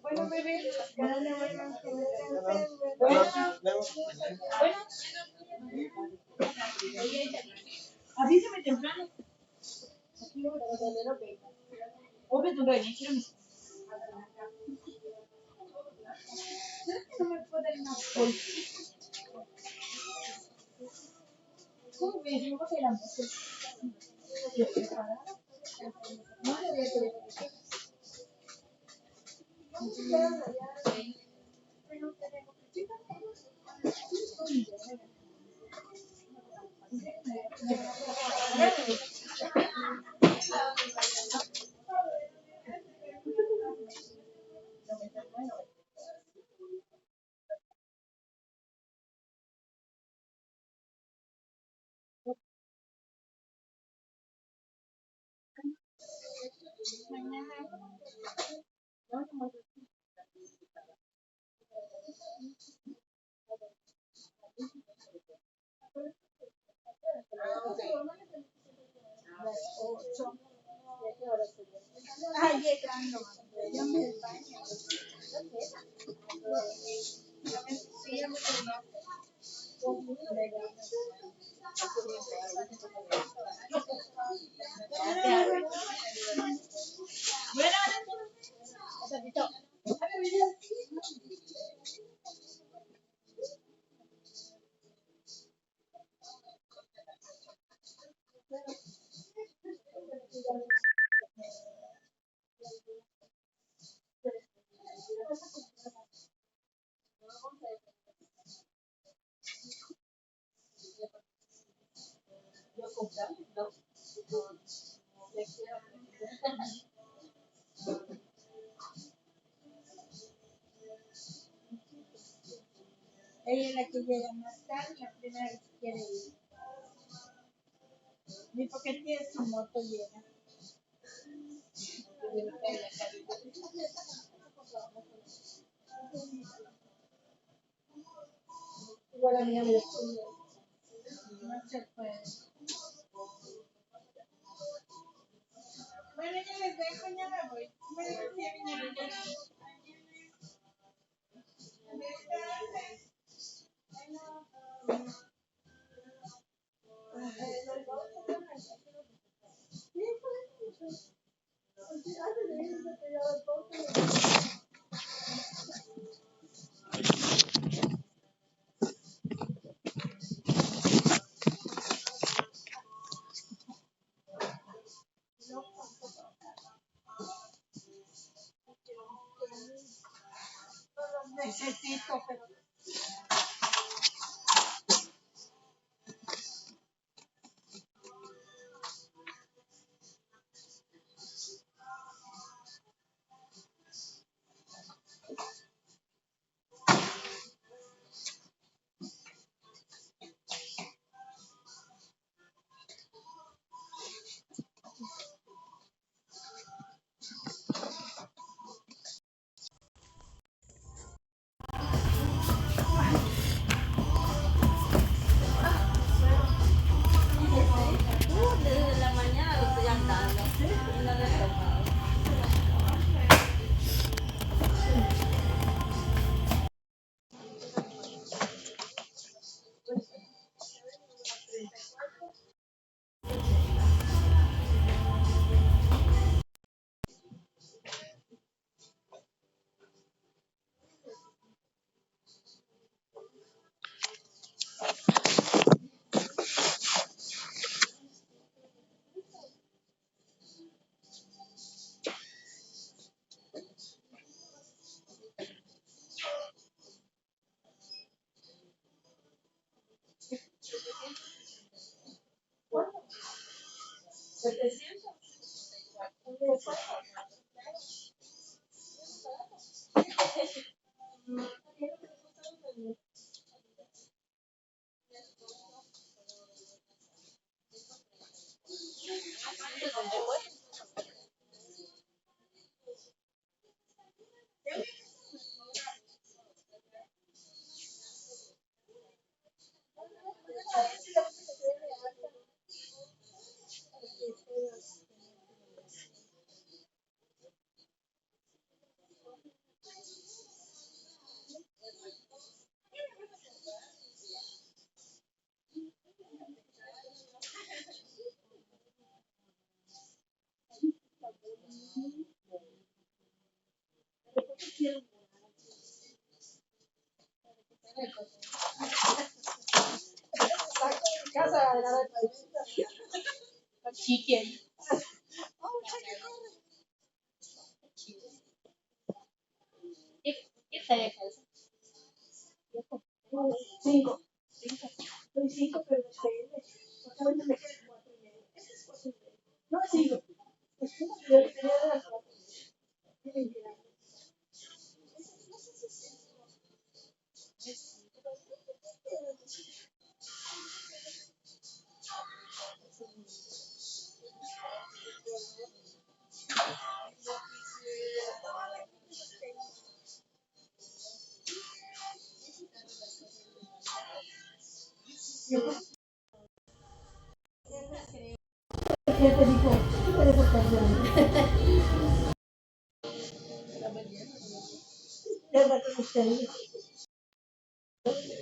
Bueno, bebé, avísame temprano. Obvio, tú ven, quiero mis. ¿Sabes que no me puedo dar una bolsita? ¿Cómo ves? No vas a ir a la bolsa. No le voy a querer. Ay, llegando. Yo me baño. Ella es la que llega más tarde, la primera vez que quiere ir. Ni porque tiene su moto llena. Igual a mí no me lo pude. No se puede. Bueno, ya les dejo, ya me voy. Bueno, sí, vinieron ya. Necesito, pero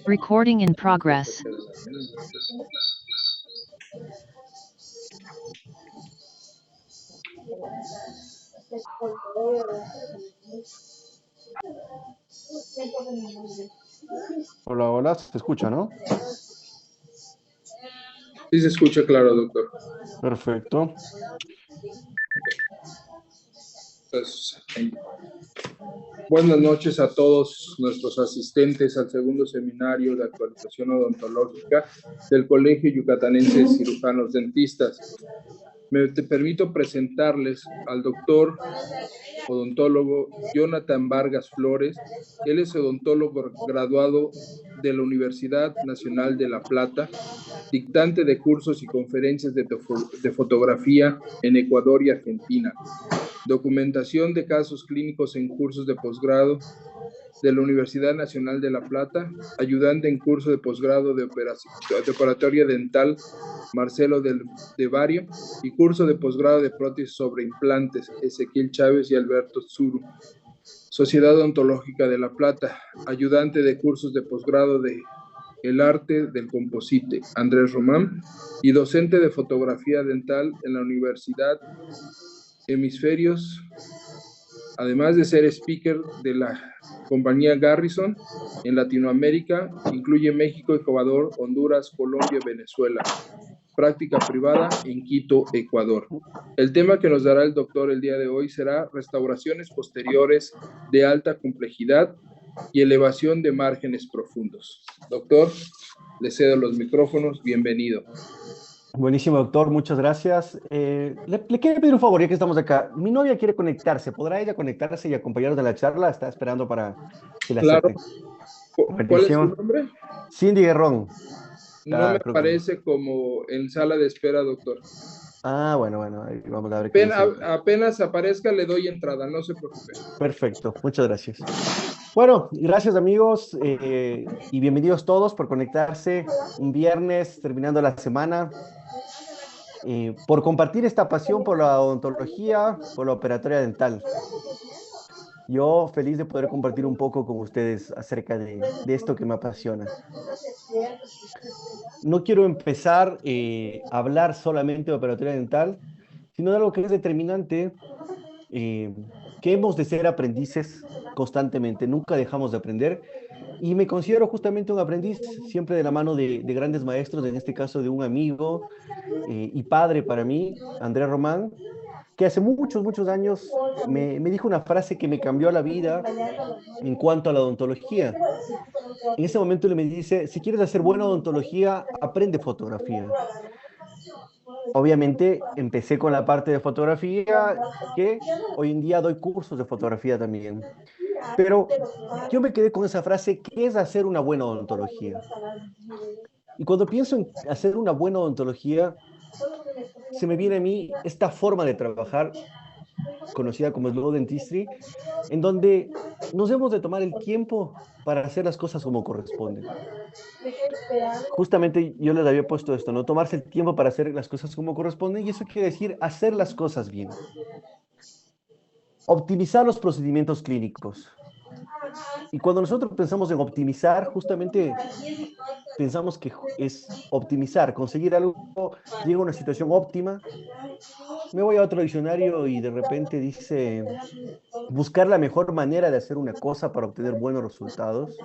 Recording in progress. Hola, hola, se escucha, ¿no? Sí, se escucha claro, doctor. Perfecto. Pues, buenas noches a todos nuestros asistentes al segundo seminario de actualización odontológica del Colegio Yucatanense de Cirujanos Dentistas. Me permito presentarles al doctor odontólogo Jonathan Vargas Flores. Él es odontólogo graduado de la Universidad Nacional de La Plata, dictante de cursos y conferencias de fotografía en Ecuador y Argentina, documentación de casos clínicos en cursos de posgrado de la Universidad Nacional de La Plata, ayudante en curso de posgrado de operatoria dental Marcelo de Vario y curso de posgrado de prótesis sobre implantes Ezequiel Chávez y Alberto Zuru. Sociedad Odontológica de La Plata, ayudante de cursos de posgrado de El Arte del Composite Andrés Román y docente de fotografía dental en la Universidad Hemisferios, además de ser speaker de la compañía Garrison en Latinoamérica, incluye México, Ecuador, Honduras, Colombia, Venezuela. Práctica privada en Quito, Ecuador. El tema que nos dará el doctor el día de hoy será restauraciones posteriores de alta complejidad y elevación de márgenes profundos. Doctor, le cedo los micrófonos, bienvenido. Buenísimo, doctor, muchas gracias. Le quiero pedir un favor, ya que estamos acá. Mi novia quiere conectarse. ¿Podrá ella conectarse y acompañarnos de la charla? Está esperando para que la Claro. acepten. ¿Cuál es su Buenísimo. nombre? Cindy Guerrón. No me Creo que... parece como en sala de espera, doctor. bueno, ahí vamos a ver qué dice. Apenas aparezca, le doy entrada, no se preocupe. Perfecto, muchas gracias. Bueno, gracias amigos y bienvenidos todos por conectarse un viernes terminando la semana, por compartir esta pasión por la odontología, por la operatoria dental. Yo feliz de poder compartir un poco con ustedes acerca de esto que me apasiona. No quiero empezar a hablar solamente de operatoria dental, sino de algo que es determinante, eh, que hemos de ser aprendices constantemente, nunca dejamos de aprender. Y me considero justamente un aprendiz, siempre de la mano de grandes maestros, en este caso de un amigo y padre para mí, Andrés Román, que hace muchos, muchos años me dijo una frase que me cambió la vida en cuanto a la odontología. En ese momento él me dice, si quieres hacer buena odontología, aprende fotografía. Obviamente empecé con la parte de fotografía, que hoy en día doy cursos de fotografía también. Pero yo me quedé con esa frase, ¿qué es hacer una buena odontología? Y cuando pienso en hacer una buena odontología, se me viene a mí esta forma de trabajar, conocida como slow dentistry, en donde nos hemos de tomar el tiempo para hacer las cosas como corresponden. Justamente yo les había puesto esto, ¿no? Tomarse el tiempo para hacer las cosas como corresponden, y eso quiere decir hacer las cosas bien. Optimizar los procedimientos clínicos. Y cuando nosotros pensamos en optimizar, justamente pensamos que es optimizar, conseguir algo, llega a una situación óptima. Me voy a otro diccionario y de repente dice buscar la mejor manera de hacer una cosa para obtener buenos resultados.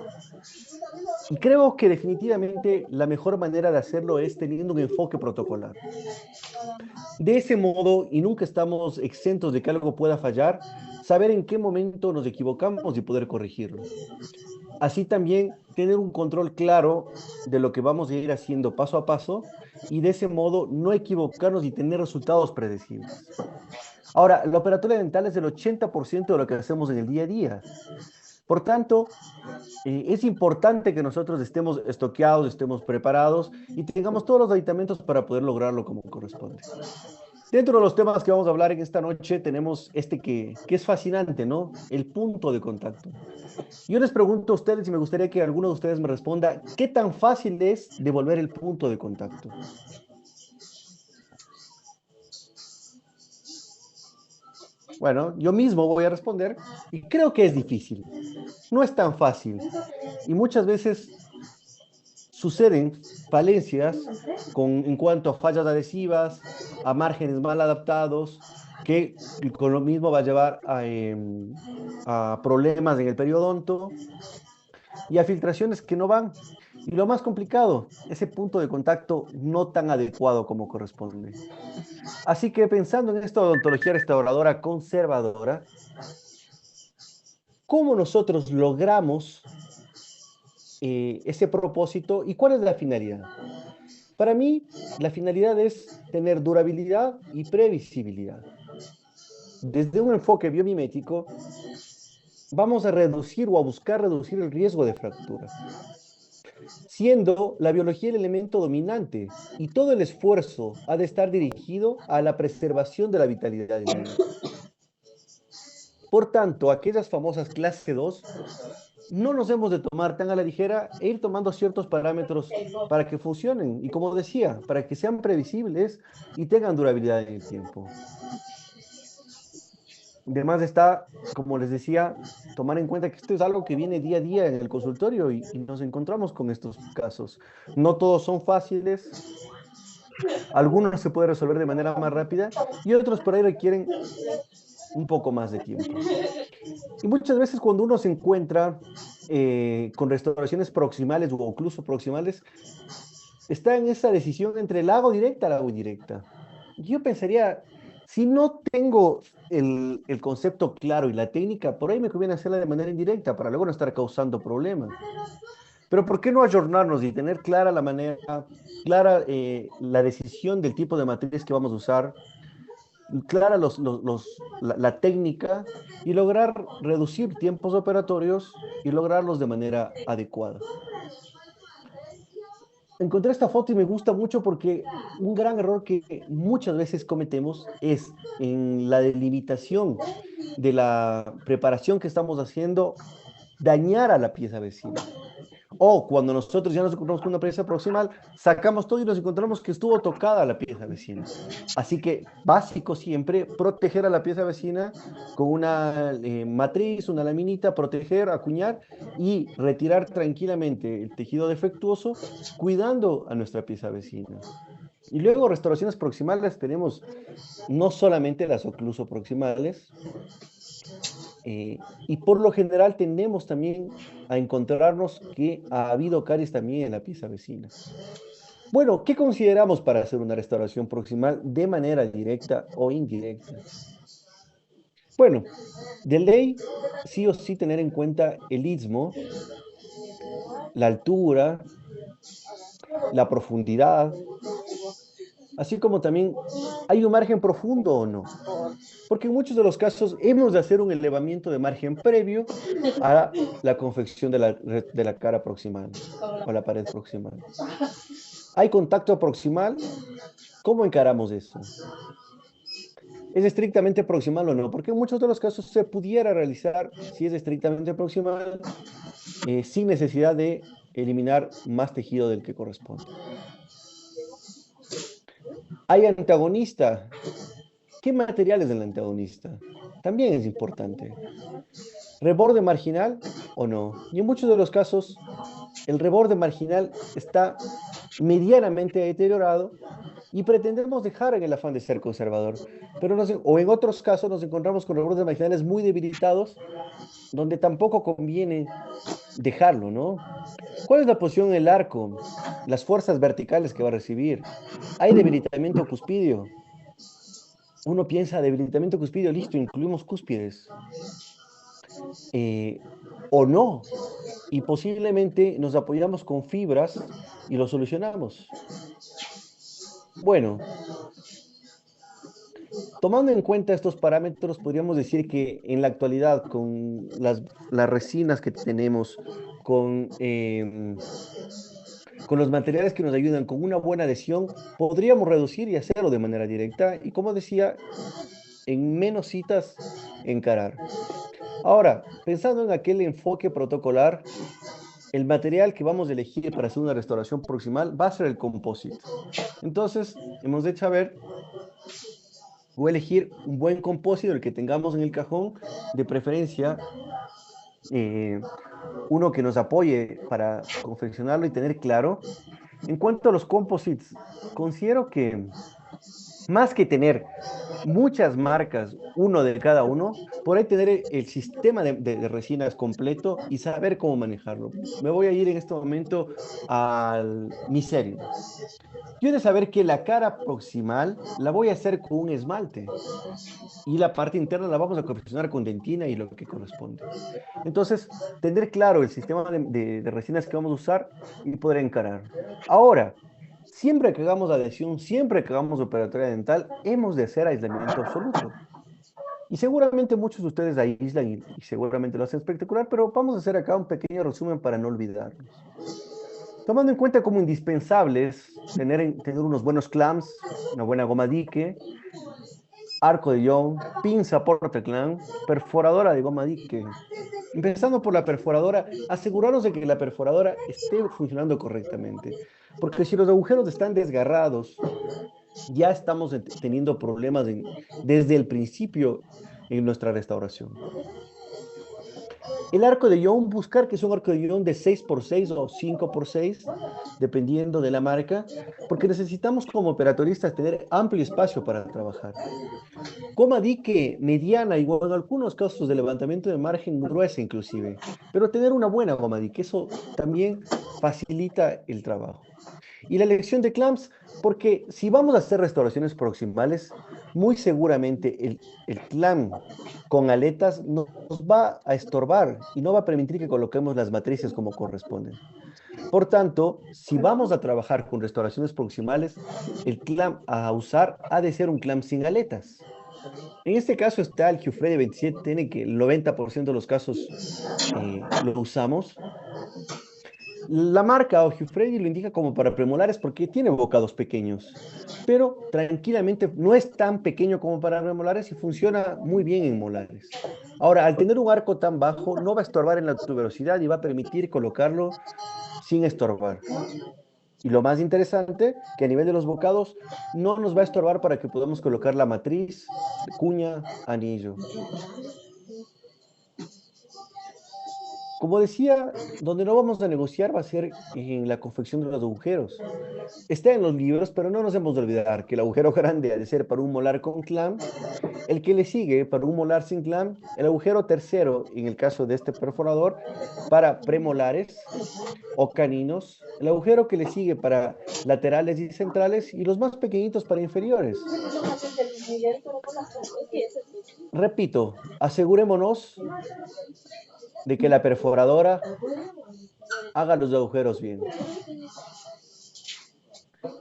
Y creo que definitivamente la mejor manera de hacerlo es teniendo un enfoque protocolar. De ese modo, y nunca estamos exentos de que algo pueda fallar, saber en qué momento nos equivocamos y poder corregirlo. Así también tener un control claro de lo que vamos a ir haciendo paso a paso, y de ese modo no equivocarnos y tener resultados predecibles. Ahora, la operatoria dental es el 80% de lo que hacemos en el día a día. Por tanto, es importante que nosotros estemos estoqueados, estemos preparados y tengamos todos los aditamentos para poder lograrlo como corresponde. Dentro de los temas que vamos a hablar en esta noche tenemos este que es fascinante, ¿no? El punto de contacto. Yo les pregunto a ustedes y me gustaría que alguno de ustedes me responda, ¿qué tan fácil es devolver el punto de contacto? Bueno, yo mismo voy a responder y creo que es difícil. No es tan fácil y muchas veces suceden falencias en cuanto a fallas adhesivas, a márgenes mal adaptados, que con lo mismo va a llevar a problemas en el periodonto y a filtraciones que no van. Y lo más complicado, ese punto de contacto no tan adecuado como corresponde. Así que pensando en esta odontología restauradora conservadora, ¿cómo nosotros logramos ese propósito y cuál es la finalidad? Para mí, la finalidad es tener durabilidad y previsibilidad. Desde un enfoque biomimético, vamos a reducir o a buscar reducir el riesgo de fractura, siendo la biología el elemento dominante y todo el esfuerzo ha de estar dirigido a la preservación de la vitalidad del diente. Por tanto, aquellas famosas clase 2 no nos hemos de tomar tan a la ligera e ir tomando ciertos parámetros para que funcionen y, como decía, para que sean previsibles y tengan durabilidad en el tiempo. Además está, como les decía, tomar en cuenta que esto es algo que viene día a día en el consultorio y nos encontramos con estos casos. No todos son fáciles, algunos se pueden resolver de manera más rápida y otros por ahí requieren un poco más de tiempo. Y muchas veces cuando uno se encuentra con restauraciones proximales o ocluso proximales, está en esa decisión entre la hago directa o la hago indirecta. Yo pensaría, si no tengo el concepto claro y la técnica, por ahí me conviene hacerla de manera indirecta para luego no estar causando problemas. Pero ¿por qué no ayornarnos y tener clara la manera, clara la decisión del tipo de matriz que vamos a usar, clara la técnica y lograr reducir tiempos operatorios y lograrlos de manera adecuada? Encontré esta foto y me gusta mucho porque un gran error que muchas veces cometemos es en la delimitación de la preparación que estamos haciendo, dañar a la pieza vecina. O cuando nosotros ya nos encontramos con una pieza proximal, sacamos todo y nos encontramos que estuvo tocada la pieza vecina. Así que básico siempre, proteger a la pieza vecina con una matriz, una laminita, proteger, acuñar y retirar tranquilamente el tejido defectuoso, cuidando a nuestra pieza vecina. Y luego restauraciones proximales tenemos no solamente las ocluso proximales, y por lo general tendemos también a encontrarnos que ha habido caries también en la pieza vecina. Bueno, ¿qué consideramos para hacer una restauración proximal de manera directa o indirecta? Bueno, de ley, sí o sí tener en cuenta el istmo, la altura, la profundidad, así como también hay un margen profundo o no. Porque en muchos de los casos hemos de hacer un elevamiento de margen previo a la confección de la cara proximal o la pared proximal. ¿Hay contacto proximal? ¿Cómo encaramos eso? ¿Es estrictamente proximal o no? Porque en muchos de los casos se pudiera realizar, si es estrictamente proximal, sin necesidad de eliminar más tejido del que corresponde. ¿Hay antagonista? ¿Qué material es el antagonista? También es importante. ¿Reborde marginal o no? Y en muchos de los casos, el reborde marginal está medianamente deteriorado y pretendemos dejar en el afán de ser conservador. Pero o en otros casos nos encontramos con rebordes marginales muy debilitados, donde tampoco conviene dejarlo, ¿no? ¿Cuál es la posición en el arco? Las fuerzas verticales que va a recibir. ¿Hay debilitamiento cuspidio? Uno piensa debilitamiento cuspidio, listo, incluimos cúspides. O no. Y posiblemente nos apoyamos con fibras y lo solucionamos. Bueno, tomando en cuenta estos parámetros, podríamos decir que en la actualidad, con las resinas que tenemos, con los materiales que nos ayudan, con una buena adhesión, podríamos reducir y hacerlo de manera directa. Y como decía, en menos citas, encarar. Ahora, pensando en aquel enfoque protocolar, el material que vamos a elegir para hacer una restauración proximal va a ser el composite. Entonces, hemos de saber o elegir un buen compósito, el que tengamos en el cajón, de preferencia uno que nos apoye para confeccionarlo y tener claro. En cuanto a los composites, considero que más que tener muchas marcas, uno de cada uno, por ahí tener el sistema de resinas completo y saber cómo manejarlo. Me voy a ir en este momento al micelio. Yo he de saber que la cara proximal la voy a hacer con un esmalte y la parte interna la vamos a confeccionar con dentina y lo que corresponde. Entonces, tener claro el sistema de resinas que vamos a usar y poder encarar. Ahora, siempre que hagamos adhesión, siempre que hagamos operatoria dental, hemos de hacer aislamiento absoluto. Y seguramente muchos de ustedes aíslan y seguramente lo hacen espectacular, pero vamos a hacer acá un pequeño resumen para no olvidarnos. Tomando en cuenta como indispensables tener unos buenos clamps, una buena goma dique, arco de Young, pinza porta-clamp, perforadora de goma dique. Empezando por la perforadora, asegurarnos de que la perforadora esté funcionando correctamente. Porque si los agujeros están desgarrados, ya estamos teniendo problemas desde el principio en nuestra restauración. El arco de Young, buscar que es un arco de Young de 6x6 o 5x6, dependiendo de la marca, porque necesitamos como operatoristas tener amplio espacio para trabajar. Goma dique mediana, igual en algunos casos de levantamiento de margen gruesa inclusive, pero tener una buena goma dique, eso también facilita el trabajo. Y la elección de clamps, porque si vamos a hacer restauraciones proximales, muy seguramente el clamp con aletas nos va a estorbar y no va a permitir que coloquemos las matrices como corresponden. Por tanto, si vamos a trabajar con restauraciones proximales, el clamp a usar ha de ser un clamp sin aletas. En este caso está el Giuffredi 27N, que el 90% de los casos lo usamos. La marca o Giuffredi lo indica como para premolares porque tiene bocados pequeños, pero tranquilamente no es tan pequeño como para premolares y funciona muy bien en molares. Ahora, al tener un arco tan bajo, no va a estorbar en la tuberosidad y va a permitir colocarlo sin estorbar. Y lo más interesante, que a nivel de los bocados no nos va a estorbar para que podamos colocar la matriz, cuña, anillo. Como decía, donde no vamos a negociar va a ser en la confección de los agujeros. Está en los libros, pero no nos hemos de olvidar que el agujero grande ha de ser para un molar con clamp, el que le sigue para un molar sin clamp, el agujero tercero, en el caso de este perforador, para premolares o caninos, el agujero que le sigue para laterales y centrales y los más pequeñitos para inferiores. Repito, asegurémonos de que la perforadora haga los agujeros bien.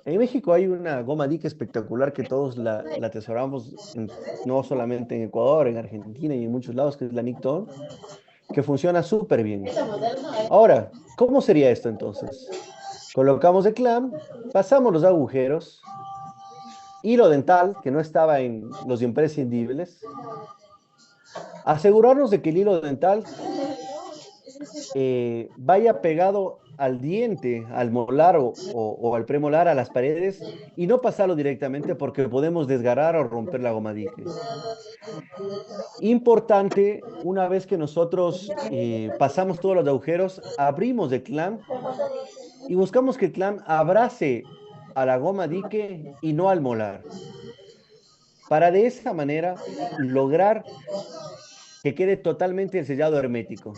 En México hay una goma dique espectacular que todos la atesoramos, no solamente en Ecuador, en Argentina y en muchos lados, que es la Nicton, que funciona súper bien. Ahora, ¿cómo sería esto entonces? Colocamos el clamp, pasamos los agujeros, hilo dental, que no estaba en los imprescindibles, asegurarnos de que el hilo dental vaya pegado al diente, al molar o al premolar, a las paredes, y no pasarlo directamente porque podemos desgarrar o romper la goma dique. Importante, una vez que nosotros pasamos todos los agujeros, abrimos el clamp y buscamos que el clamp abrace a la goma dique y no al molar, para de esa manera lograr que quede totalmente el sellado hermético.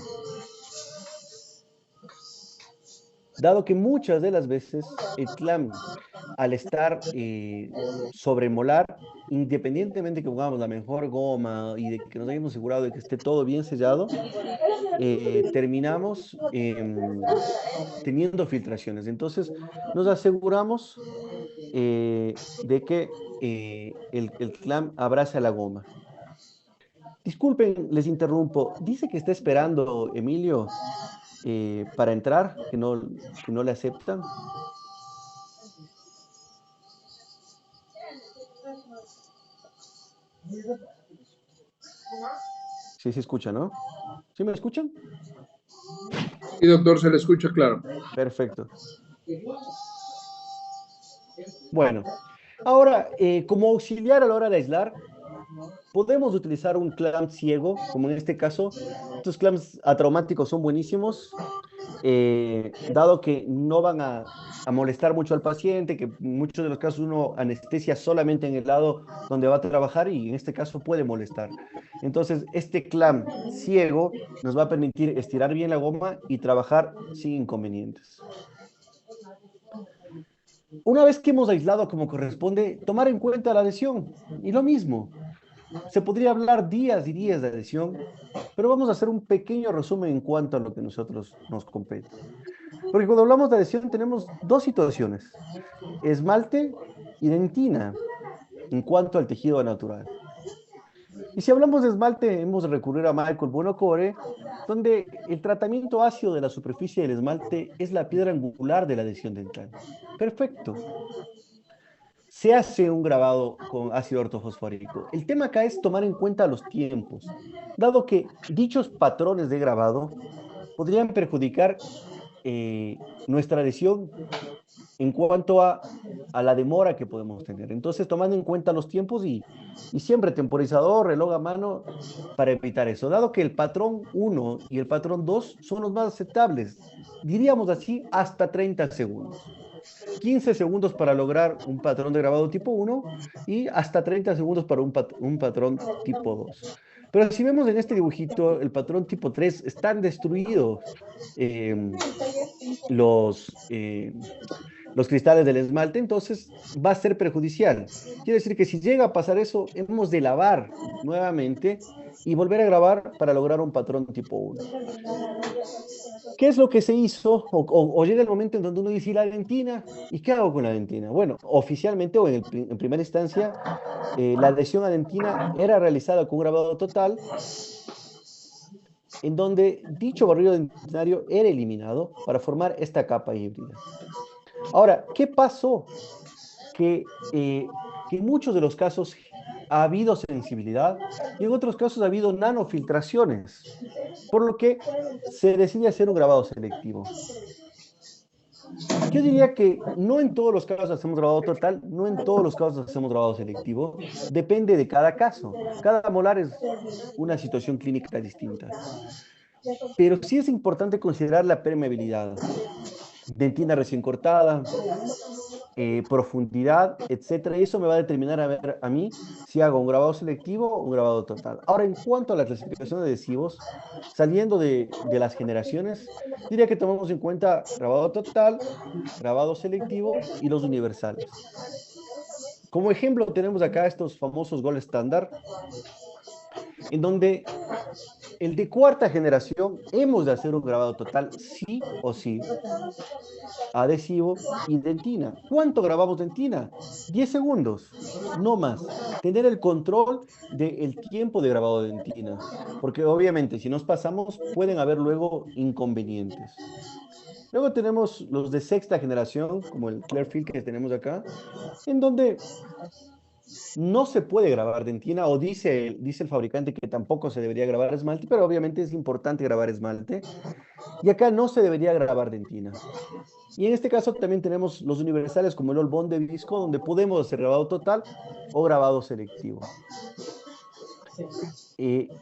Dado que muchas de las veces el clamp, al estar sobre el molar, independientemente que pongamos la mejor goma y de que nos hayamos asegurado de que esté todo bien sellado, terminamos teniendo filtraciones. Entonces, nos aseguramos de que el clamp abrace a la goma. Disculpen, les interrumpo. Dice que está esperando Emilio para entrar, que no le aceptan. Sí, se escucha, ¿no? ¿Sí me escuchan? Sí, doctor, se le escucha claro. Perfecto. Bueno, ahora, como auxiliar a la hora de aislar, podemos utilizar un clamp ciego, como en este caso. Estos clamps atraumáticos son buenísimos, dado que no van a molestar mucho al paciente, que en muchos de los casos uno anestesia solamente en el lado donde va a trabajar y en este caso puede molestar. Entonces, este clamp ciego nos va a permitir estirar bien la goma y trabajar sin inconvenientes. Una vez que hemos aislado como corresponde, tomar en cuenta la adhesión. Y lo mismo, se podría hablar días y días de adhesión, pero vamos a hacer un pequeño resumen en cuanto a lo que nosotros nos compete. Porque cuando hablamos de adhesión tenemos dos situaciones, esmalte y dentina, en cuanto al tejido natural. Y si hablamos de esmalte, hemos de recurrir a Michael Buonocore, donde el tratamiento ácido de la superficie del esmalte es la piedra angular de la adhesión dental. Perfecto. Se hace un grabado con ácido ortofosfórico. El tema acá es tomar en cuenta los tiempos, dado que dichos patrones de grabado podrían perjudicar nuestra adhesión en cuanto a la demora que podemos tener. Entonces, tomando en cuenta los tiempos y siempre temporizador, reloj a mano, para evitar eso. Dado que el patrón 1 y el patrón 2 son los más aceptables, diríamos así, hasta 30 segundos. 15 segundos para lograr un patrón de grabado tipo 1 y hasta 30 segundos para un patrón tipo 2. Pero si vemos en este dibujito, el patrón tipo 3 están destruidos los cristales del esmalte, entonces va a ser perjudicial. Quiere decir que si llega a pasar eso, hemos de lavar nuevamente y volver a grabar para lograr un patrón tipo 1. ¿Qué es lo que se hizo? O llega el momento en donde uno dice, ¿y la dentina? ¿Y qué hago con la dentina? Bueno, oficialmente o en primera instancia, la adhesión a dentina era realizada con un grabado total, en donde dicho barrido dentinario era eliminado para formar esta capa híbrida. Ahora, ¿qué pasó? Que en muchos de los casos ha habido sensibilidad y en otros casos ha habido nanofiltraciones, por lo que se decide hacer un grabado selectivo. Yo diría que no en todos los casos hacemos grabado total, no en todos los casos hacemos grabado selectivo, depende de cada caso. Cada molar es una situación clínica distinta. Pero sí es importante considerar la permeabilidad. Dentina recién cortada, profundidad, etcétera. Y eso me va a determinar a mí si hago un grabado selectivo o un grabado total. Ahora, en cuanto a la clasificación de adhesivos, saliendo de las generaciones, diría que tomamos en cuenta grabado total, grabado selectivo y los universales. Como ejemplo, tenemos acá estos famosos Gold Standard, en donde El de cuarta generación, hemos de hacer un grabado total, sí o sí. Adhesivo y dentina. ¿Cuánto grabamos dentina? 10 segundos, no más. Tener el control del tiempo de grabado de dentina, porque obviamente si nos pasamos pueden haber luego inconvenientes. Luego tenemos los de sexta generación, como el Clearfield que tenemos acá, en donde no se puede grabar dentina, o dice el fabricante que tampoco se debería grabar esmalte, pero obviamente es importante grabar esmalte. Y acá no se debería grabar dentina. Y en este caso también tenemos los universales como el All Bond de Visco, donde podemos hacer grabado total o grabado selectivo.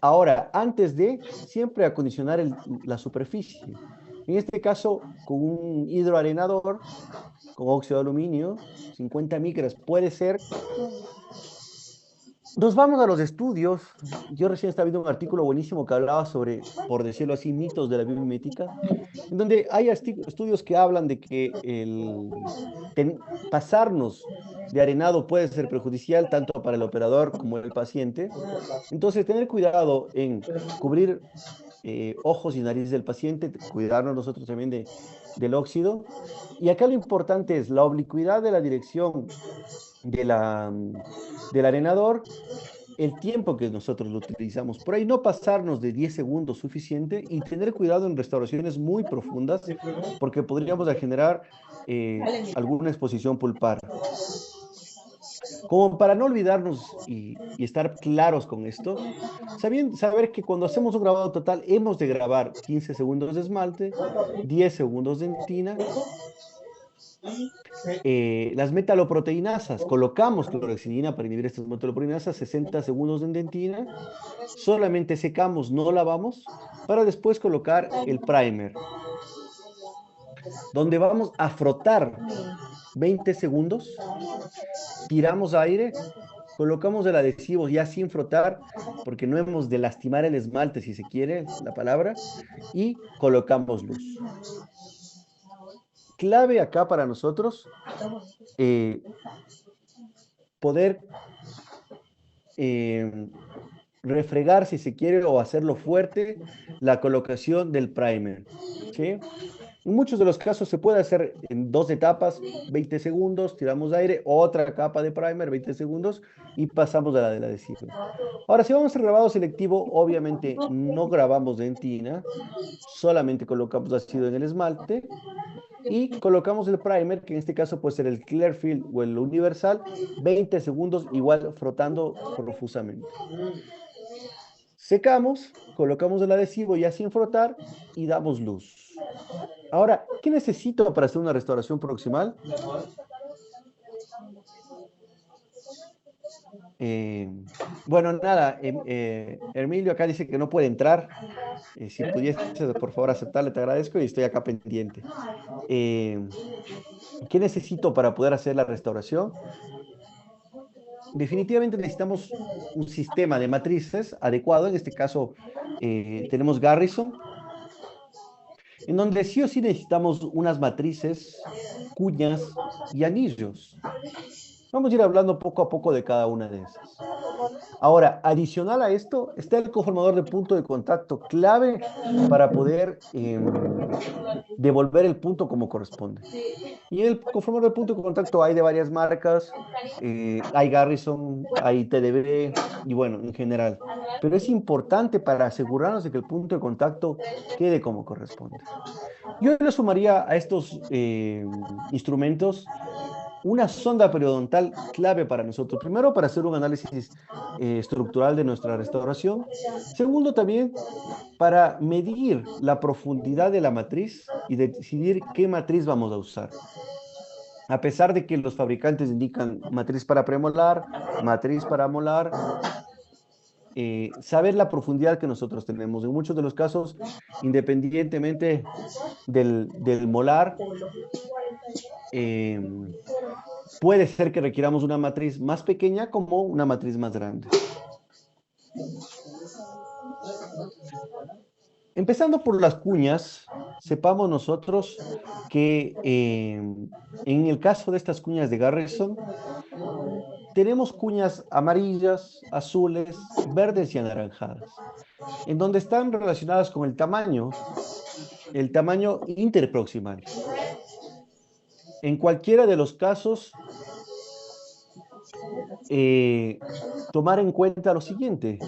Ahora, antes de siempre acondicionar la superficie. En este caso, con un hidroarenador, con óxido de aluminio, 50 micras, puede ser. Nos vamos a los estudios. Yo recién estaba viendo un artículo buenísimo que hablaba sobre, por decirlo así, mitos de la biomimética, en donde hay estudios que hablan de que pasarnos de arenado puede ser perjudicial tanto para el operador como el paciente. Entonces, tener cuidado en cubrir ojos y nariz del paciente, cuidarnos nosotros también del óxido. Y acá lo importante es la oblicuidad de la dirección del arenador, el tiempo que nosotros lo utilizamos. Por ahí no pasarnos de 10 segundos suficiente y tener cuidado en restauraciones muy profundas porque podríamos generar alguna exposición pulpar. Como para no olvidarnos y estar claros con esto, saber que cuando hacemos un grabado total hemos de grabar 15 segundos de esmalte, 10 segundos de dentina. Las metaloproteinasas, colocamos clorhexidina para inhibir estas metaloproteinasas, 60 segundos en dentina, solamente secamos, no lavamos, para después colocar el primer, donde vamos a frotar 20 segundos, tiramos aire, colocamos el adhesivo ya sin frotar, porque no hemos de lastimar el esmalte, si se quiere la palabra, y colocamos luz. Clave acá para nosotros, poder refregar, si se quiere, o hacerlo fuerte, la colocación del primer, ¿sí? En muchos de los casos se puede hacer en 2 etapas, 20 segundos, tiramos aire, otra capa de primer, 20 segundos, y pasamos a la del adhesivo. Ahora, si vamos a hacer grabado selectivo, obviamente no grabamos dentina, solamente colocamos ácido en el esmalte, y colocamos el primer, que en este caso puede ser el Clearfield o el universal, 20 segundos, igual frotando profusamente. Secamos, colocamos el adhesivo ya sin frotar y damos luz. Ahora, ¿qué necesito para hacer una restauración proximal? Bueno, nada, Emilio acá dice que no puede entrar. Si pudieses, por favor, aceptarle, te agradezco y estoy acá pendiente. ¿Qué necesito para poder hacer la restauración? Definitivamente necesitamos un sistema de matrices adecuado. En este caso, tenemos Garrison, en donde sí o sí necesitamos unas matrices, cuñas y anillos. Vamos a ir hablando poco a poco de cada una de esas. Ahora, adicional a esto, está el conformador de punto de contacto, clave para poder devolver el punto como corresponde. Y el conformador de punto de contacto hay de varias marcas, hay Garrison, hay TDB, y bueno, en general. Pero es importante para asegurarnos de que el punto de contacto quede como corresponde. Yo le sumaría a estos instrumentos una sonda periodontal clave para nosotros. Primero, para hacer un análisis estructural de nuestra restauración. Segundo, también para medir la profundidad de la matriz y decidir qué matriz vamos a usar. A pesar de que los fabricantes indican matriz para premolar, matriz para molar, saber la profundidad que nosotros tenemos. En muchos de los casos, independientemente del molar, puede ser que requiramos una matriz más pequeña como una matriz más grande. Empezando por las cuñas, sepamos nosotros que en el caso de estas cuñas de Garrison, tenemos cuñas amarillas, azules, verdes y anaranjadas, en donde están relacionadas con el tamaño interproximal. En cualquiera de los casos, tomar en cuenta lo siguiente.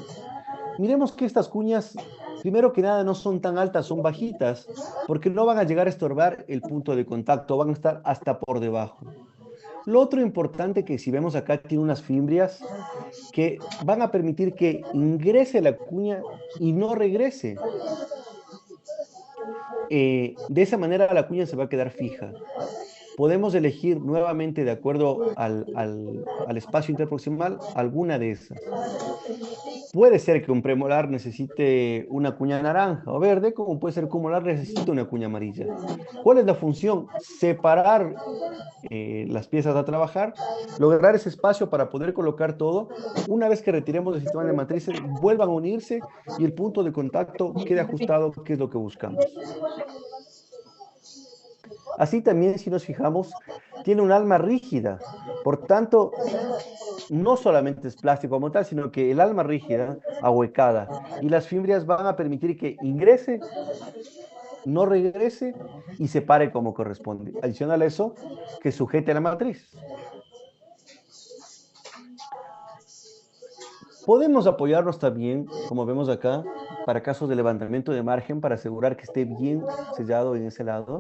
Miremos que estas cuñas, primero que nada, no son tan altas, son bajitas, porque no van a llegar a estorbar el punto de contacto, van a estar hasta por debajo. Lo otro importante que si vemos acá tiene unas fimbrias que van a permitir que ingrese la cuña y no regrese. De esa manera la cuña se va a quedar fija. Podemos elegir nuevamente de acuerdo al espacio interproximal alguna de esas. Puede ser que un premolar necesite una cuña naranja o verde, como puede ser que un molar necesite una cuña amarilla. ¿Cuál es la función? Separar las piezas a trabajar, lograr ese espacio para poder colocar todo. Una vez que retiremos el sistema de matrices, vuelvan a unirse y el punto de contacto quede ajustado, que es lo que buscamos. Así también, si nos fijamos, tiene un alma rígida. Por tanto, no solamente es plástico como tal, sino que el alma rígida, ahuecada, y las fimbrias van a permitir que ingrese, no regrese y se pare como corresponde. Adicional a eso, que sujete la matriz. Podemos apoyarnos también, como vemos acá, para casos de levantamiento de margen, para asegurar que esté bien sellado en ese lado.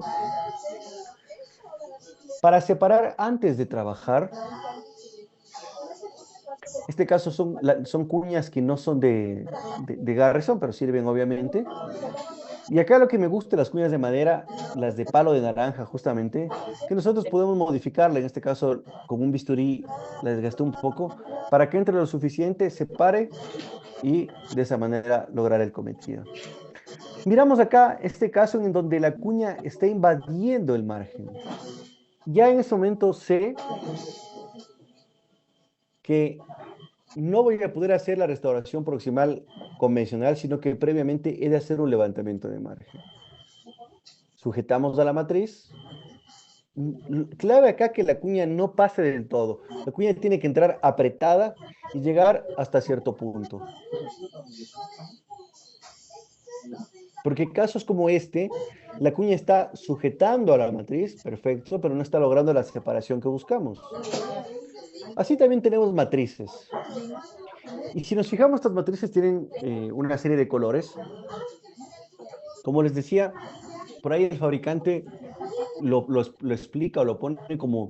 Para separar antes de trabajar, este caso son cuñas que no son de Garrison, pero sirven obviamente. Y acá lo que me gusta de las cuñas de madera, las de palo de naranja justamente, que nosotros podemos modificarla, en este caso con un bisturí la desgasté un poco, para que entre lo suficiente, se pare y de esa manera lograr el cometido. Miramos acá este caso en donde la cuña está invadiendo el margen. Ya en ese momento sé que no voy a poder hacer la restauración proximal convencional, sino que previamente he de hacer un levantamiento de margen. Sujetamos a la matriz. Clave acá que la cuña no pase del todo. La cuña tiene que entrar apretada y llegar hasta cierto punto. Porque casos como este, la cuña está sujetando a la matriz, perfecto, pero no está logrando la separación que buscamos. Así también tenemos matrices. Y si nos fijamos, estas matrices tienen una serie de colores. Como les decía, por ahí el fabricante lo explica o lo pone como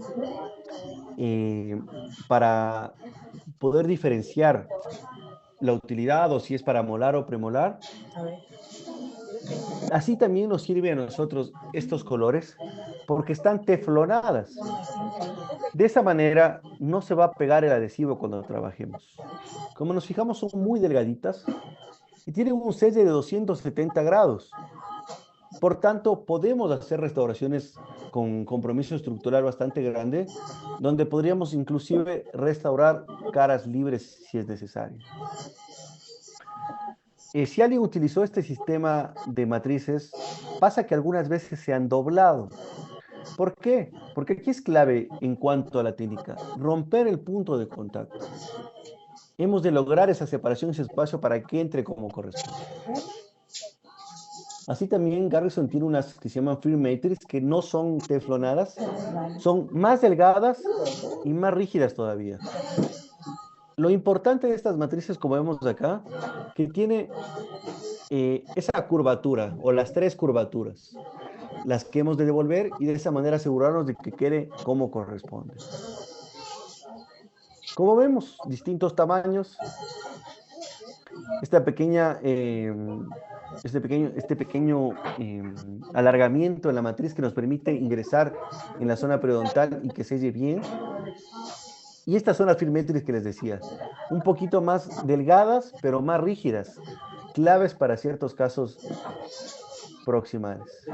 para poder diferenciar la utilidad o si es para molar o premolar. Así también nos sirve a nosotros estos colores porque están teflonadas. De esa manera no se va a pegar el adhesivo cuando trabajemos. Como nos fijamos, son muy delgaditas y tienen un selle de 270 grados. Por tanto, podemos hacer restauraciones con compromiso estructural bastante grande, donde podríamos inclusive restaurar caras libres si es necesario. Si alguien utilizó este sistema de matrices, pasa que algunas veces se han doblado. ¿Por qué? Porque aquí es clave en cuanto a la técnica, romper el punto de contacto. Hemos de lograr esa separación, ese espacio para que entre como corresponde. Así también Garrison tiene unas que se llaman Firm Matrix, que no son teflonadas, son más delgadas y más rígidas todavía. Lo importante de estas matrices, como vemos acá, que tiene esa curvatura o las 3 curvaturas, las que hemos de devolver y de esa manera asegurarnos de que quede como corresponde. Como vemos, distintos tamaños. Esta pequeña, este pequeño alargamiento en la matriz que nos permite ingresar en la zona periodontal y que selle bien. Y estas son las Firm Matrix que les decía, un poquito más delgadas, pero más rígidas, claves para ciertos casos proximales.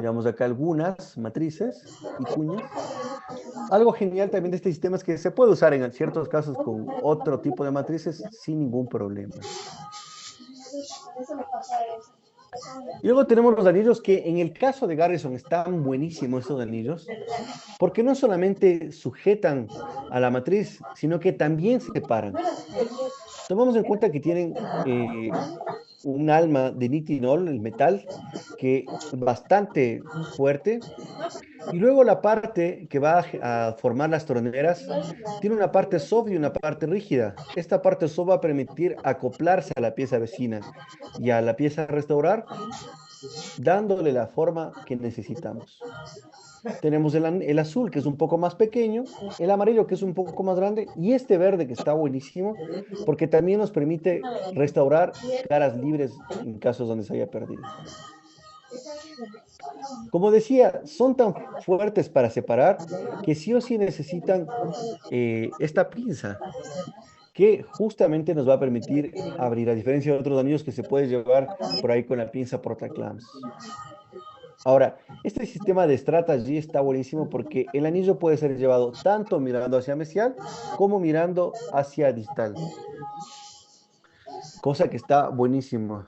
Veamos acá algunas matrices y cuñas. Algo genial también de este sistema es que se puede usar en ciertos casos con otro tipo de matrices sin ningún problema. Y luego tenemos los anillos que en el caso de Garrison están buenísimos estos anillos, porque no solamente sujetan a la matriz, sino que también se separan. Tomamos en cuenta que tienen un alma de nitinol, el metal, que es bastante fuerte. Y luego la parte que va a formar las troneras tiene una parte soft y una parte rígida. Esta parte soft va a permitir acoplarse a la pieza vecina y a la pieza a restaurar, dándole la forma que necesitamos. Tenemos el azul, que es un poco más pequeño, el amarillo, que es un poco más grande, y este verde, que está buenísimo, porque también nos permite restaurar caras libres en casos donde se haya perdido. Como decía, son tan fuertes para separar que sí o sí necesitan esta pinza, que justamente nos va a permitir abrir, a diferencia de otros anillos que se puede llevar por ahí con la pinza portaclams. Ahora, este sistema de strategy está buenísimo porque el anillo puede ser llevado tanto mirando hacia mesial como mirando hacia distal. Cosa que está buenísimo.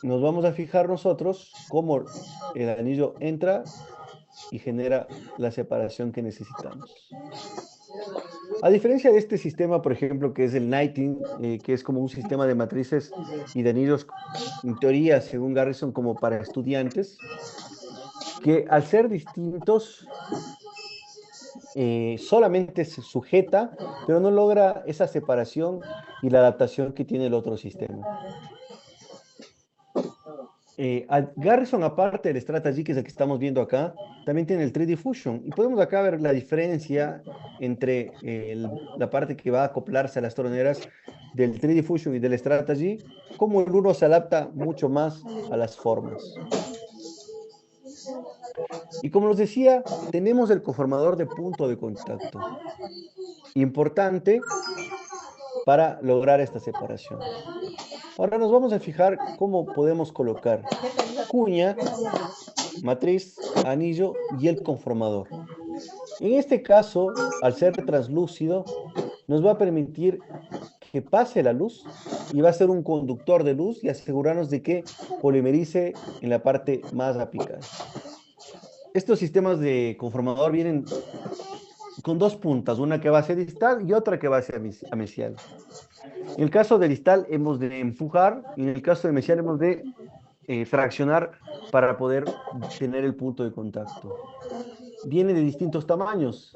Nos vamos a fijar nosotros cómo el anillo entra y genera la separación que necesitamos. A diferencia de este sistema, por ejemplo, que es el Knighting, que es como un sistema de matrices y de anillos, en teoría, según Garrison, como para estudiantes, que al ser distintos, solamente se sujeta, pero no logra esa separación y la adaptación que tiene el otro sistema. Garrison, aparte del Strategy, que es el que estamos viendo acá, también tiene el 3D Fusion. Y podemos acá ver la diferencia entre la parte que va a acoplarse a las troneras del 3D Fusion y del Strategy, cómo el uno se adapta mucho más a las formas. Y como les decía, tenemos el conformador de punto de contacto. Importante para lograr esta separación. Ahora nos vamos a fijar cómo podemos colocar cuña, matriz, anillo y el conformador. En este caso, al ser translúcido, nos va a permitir que pase la luz y va a ser un conductor de luz y asegurarnos de que polimerice en la parte más apical. Estos sistemas de conformador vienen con dos puntas, una que va hacia distal y otra que va hacia mesial. En el caso de distal hemos de empujar y en el caso de mesial hemos de fraccionar para poder tener el punto de contacto. Viene de distintos tamaños,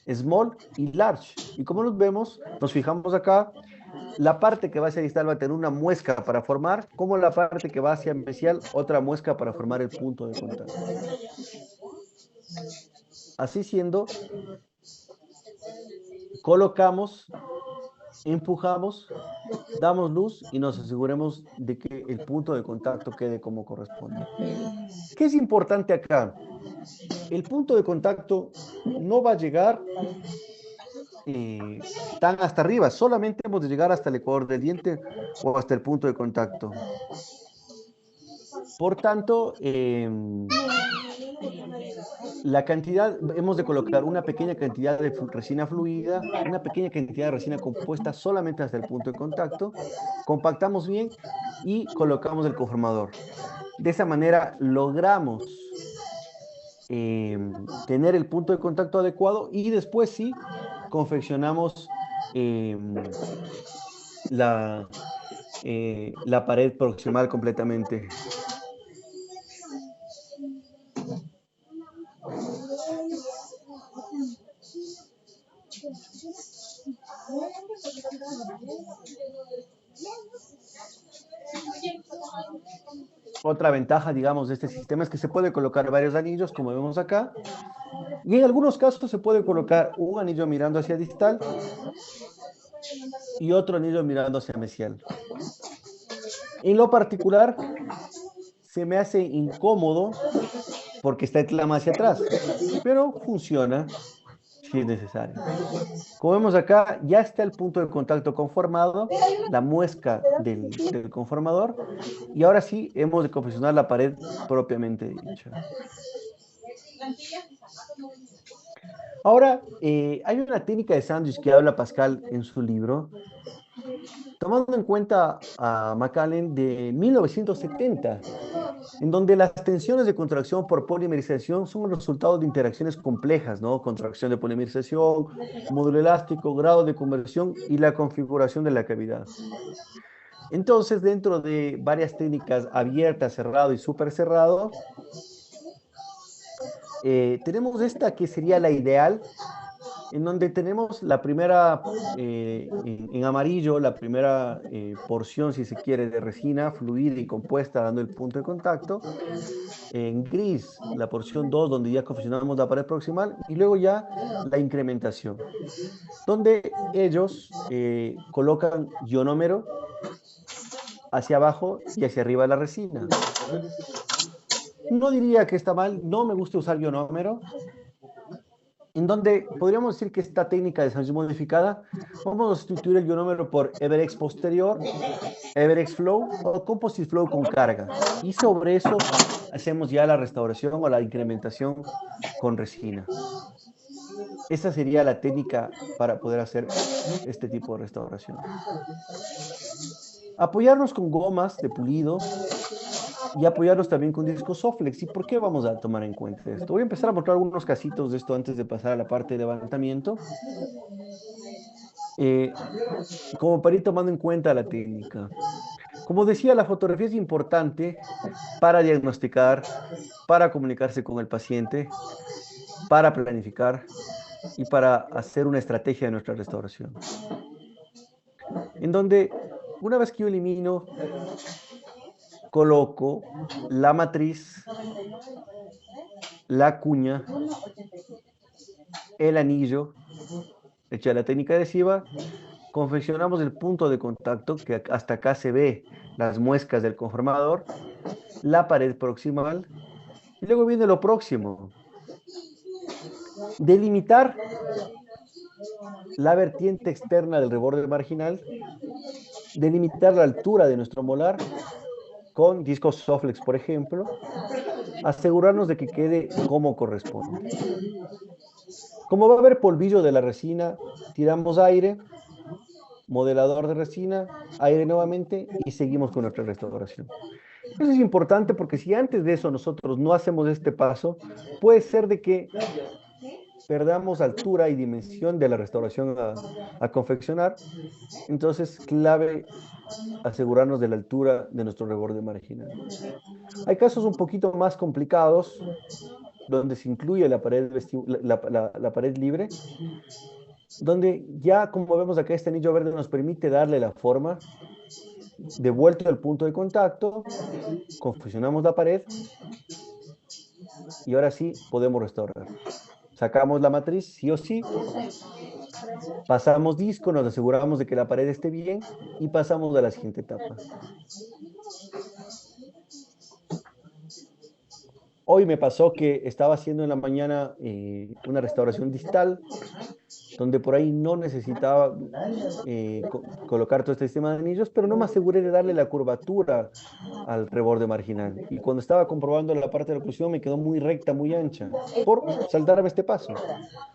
small y large. Y como nos vemos, nos fijamos acá, la parte que va hacia distal va a tener una muesca para formar, como la parte que va hacia mesial, otra muesca para formar el punto de contacto. Así siendo, colocamos, empujamos, damos luz y nos aseguremos de que el punto de contacto quede como corresponde. ¿Qué es importante acá? El punto de contacto no va a llegar tan hasta arriba, solamente hemos de llegar hasta el ecuador del diente o hasta el punto de contacto. Por tanto, la cantidad, hemos de colocar una pequeña cantidad de resina fluida, una pequeña cantidad de resina compuesta solamente hasta el punto de contacto, compactamos bien y colocamos el conformador. De esa manera logramos tener el punto de contacto adecuado y después sí confeccionamos la pared proximal completamente. Otra ventaja, digamos, de este sistema es que se puede colocar varios anillos, como vemos acá, y en algunos casos se puede colocar un anillo mirando hacia distal y otro anillo mirando hacia mesial. En lo particular, se me hace incómodo porque está el clama hacia atrás, pero funciona si es necesario. Como vemos acá, ya está el punto de contacto conformado, la muesca del conformador, y ahora sí hemos de confeccionar la pared propiamente dicha. Ahora, hay una técnica de sándwich que habla Pascal en su libro, tomando en cuenta a McAllen de 1970, en donde las tensiones de contracción por polimerización son el resultado de interacciones complejas, ¿no? Contracción de polimerización, módulo elástico, grado de conversión y la configuración de la cavidad. Entonces, dentro de varias técnicas abiertas, cerrado y súper cerrado, tenemos esta que sería la ideal, en donde tenemos la primera, en amarillo, la primera porción, si se quiere, de resina fluida y compuesta dando el punto de contacto. En gris, la porción 2 donde ya confeccionamos la pared proximal, y luego ya la incrementación, donde ellos colocan ionómero hacia abajo y hacia arriba de la resina. No diría que está mal, no me gusta usar ionómero, en donde podríamos decir que esta técnica de sándwich modificada, vamos a sustituir el ionómero por Everex posterior, Everex Flow o Composite Flow con carga. Y sobre eso hacemos ya la restauración o la incrementación con resina. Esa sería la técnica para poder hacer este tipo de restauración. Apoyarnos con gomas de pulido y apoyarnos también con discos Soflex. ¿Y por qué vamos a tomar en cuenta esto? Voy a empezar a mostrar algunos casitos de esto antes de pasar a la parte de levantamiento. Como para ir tomando en cuenta la técnica. Como decía, la fotografía es importante para diagnosticar, para comunicarse con el paciente, para planificar y para hacer una estrategia de nuestra restauración. En donde, una vez que yo elimino, coloco la matriz, la cuña, el anillo, hecha la técnica adhesiva, confeccionamos el punto de contacto, que hasta acá se ve las muescas del conformador, la pared proximal, y luego viene lo próximo. Delimitar la vertiente externa del reborde marginal, delimitar la altura de nuestro molar con discos Soflex, por ejemplo, asegurarnos de que quede como corresponde. Como va a haber polvillo de la resina, tiramos aire, modelador de resina, aire nuevamente y seguimos con nuestra restauración. Eso es importante porque si antes de eso nosotros no hacemos este paso, puede ser de que perdamos altura y dimensión de la restauración a confeccionar. Entonces, clave asegurarnos de la altura de nuestro reborde marginal. Hay casos un poquito más complicados, donde se incluye la pared, la pared libre, donde ya, como vemos acá, este anillo verde nos permite darle la forma, devuelto al punto de contacto, confeccionamos la pared, y ahora sí podemos restaurar. Sacamos la matriz, sí o sí, pasamos disco, nos aseguramos de que la pared esté bien, y pasamos a la siguiente etapa. Hoy me pasó que estaba haciendo en la mañana una restauración distal, donde por ahí no necesitaba colocar todo este sistema de anillos, pero no me aseguré de darle la curvatura al reborde marginal. Y cuando estaba comprobando la parte de la oclusión, me quedó muy recta, muy ancha, por saltarme este paso.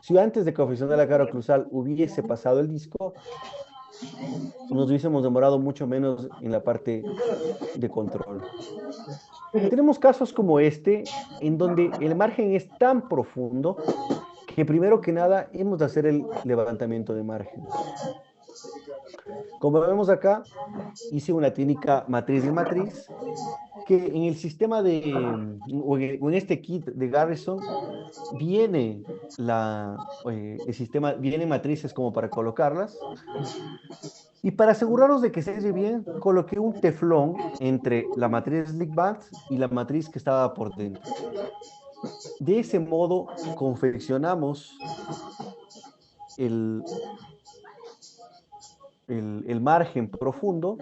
Si antes de confeccionar la cara oclusal hubiese pasado el disco, nos hubiésemos demorado mucho menos en la parte de control. Tenemos casos como este, en donde el margen es tan profundo que primero que nada hemos de hacer el levantamiento de margen. Como vemos acá, hice una técnica matriz de matriz, que en el sistema o en este kit de Garrison, viene el sistema, vienen matrices como para colocarlas. Y para asegurarnos de que se hace bien, coloqué un teflón entre la matriz Slick Band y la matriz que estaba por dentro. De ese modo, confeccionamos el margen profundo.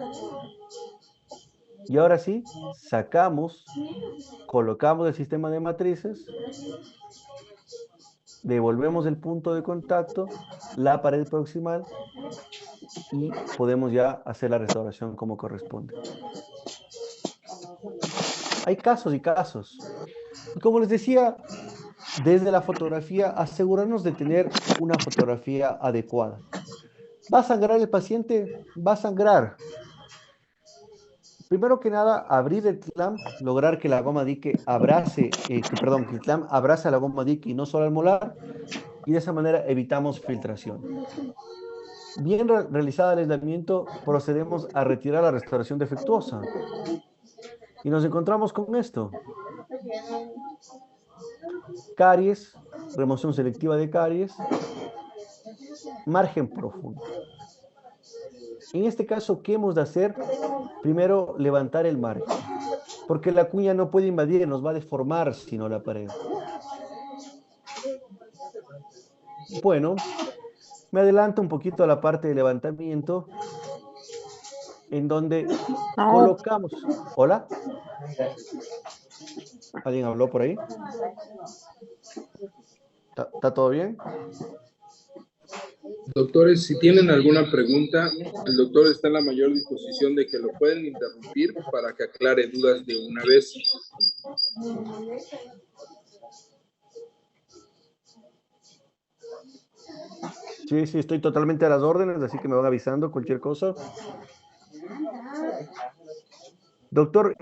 Y ahora sí, sacamos, colocamos el sistema de matrices, devolvemos el punto de contacto, la pared proximal, y podemos ya hacer la restauración como corresponde. Hay casos y casos. Y como les decía, desde la fotografía, asegurarnos de tener una fotografía adecuada. ¿Va a sangrar el paciente? Va a sangrar. Primero que nada, abrir el clamp, lograr que la goma dique abrace, que el clamp abrace a la goma dique y no solo al molar, y de esa manera evitamos filtración. Bien realizada el aislamiento, procedemos a retirar la restauración defectuosa. Y nos encontramos con esto. Caries, remoción selectiva de caries, margen profundo. En este caso, ¿qué hemos de hacer? Primero, levantar el margen, porque la cuña no puede invadir, nos va a deformar sino la pared. Bueno, me adelanto un poquito a la parte de levantamiento, en donde colocamos... ¿Hola? ¿Alguien habló por ahí? ¿Está todo bien? Doctores, si tienen alguna pregunta, el doctor está en la mayor disposición de que lo pueden interrumpir para que aclare dudas de una vez. Sí, estoy totalmente a las órdenes, así que me van avisando cualquier cosa. Doctor,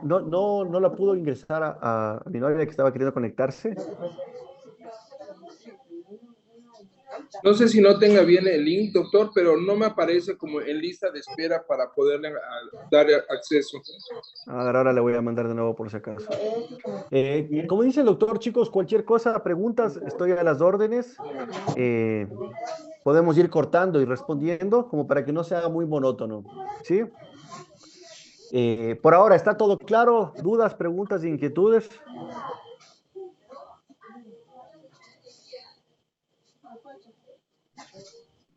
no la pudo ingresar a mi novia que estaba queriendo conectarse. No sé si no tenga bien el link, doctor, pero no me aparece como en lista de espera para poderle dar acceso. A ver, ahora le voy a mandar de nuevo por si acaso. Como dice el doctor, chicos, cualquier cosa, preguntas, estoy a las órdenes. Podemos ir cortando y respondiendo como para que no sea muy monótono, ¿sí? Por ahora, ¿está todo claro? ¿Dudas, preguntas, inquietudes?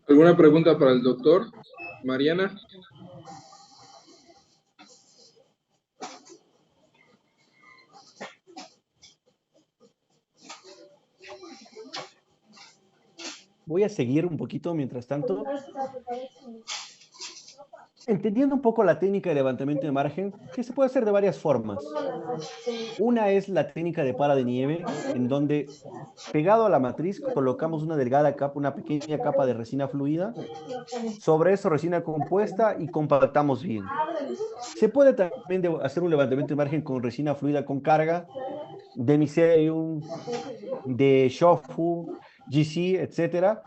¿Alguna pregunta para el doctor? Mariana. Voy a seguir un poquito mientras tanto. Entendiendo un poco la técnica de levantamiento de margen, que se puede hacer de varias formas. Una es la técnica de pala de nieve, en donde pegado a la matriz colocamos una delgada capa, una pequeña capa de resina fluida. Sobre eso resina compuesta y compactamos bien. Se puede también hacer un levantamiento de margen con resina fluida con carga, de Miserium, de Shofu, GC, etcétera,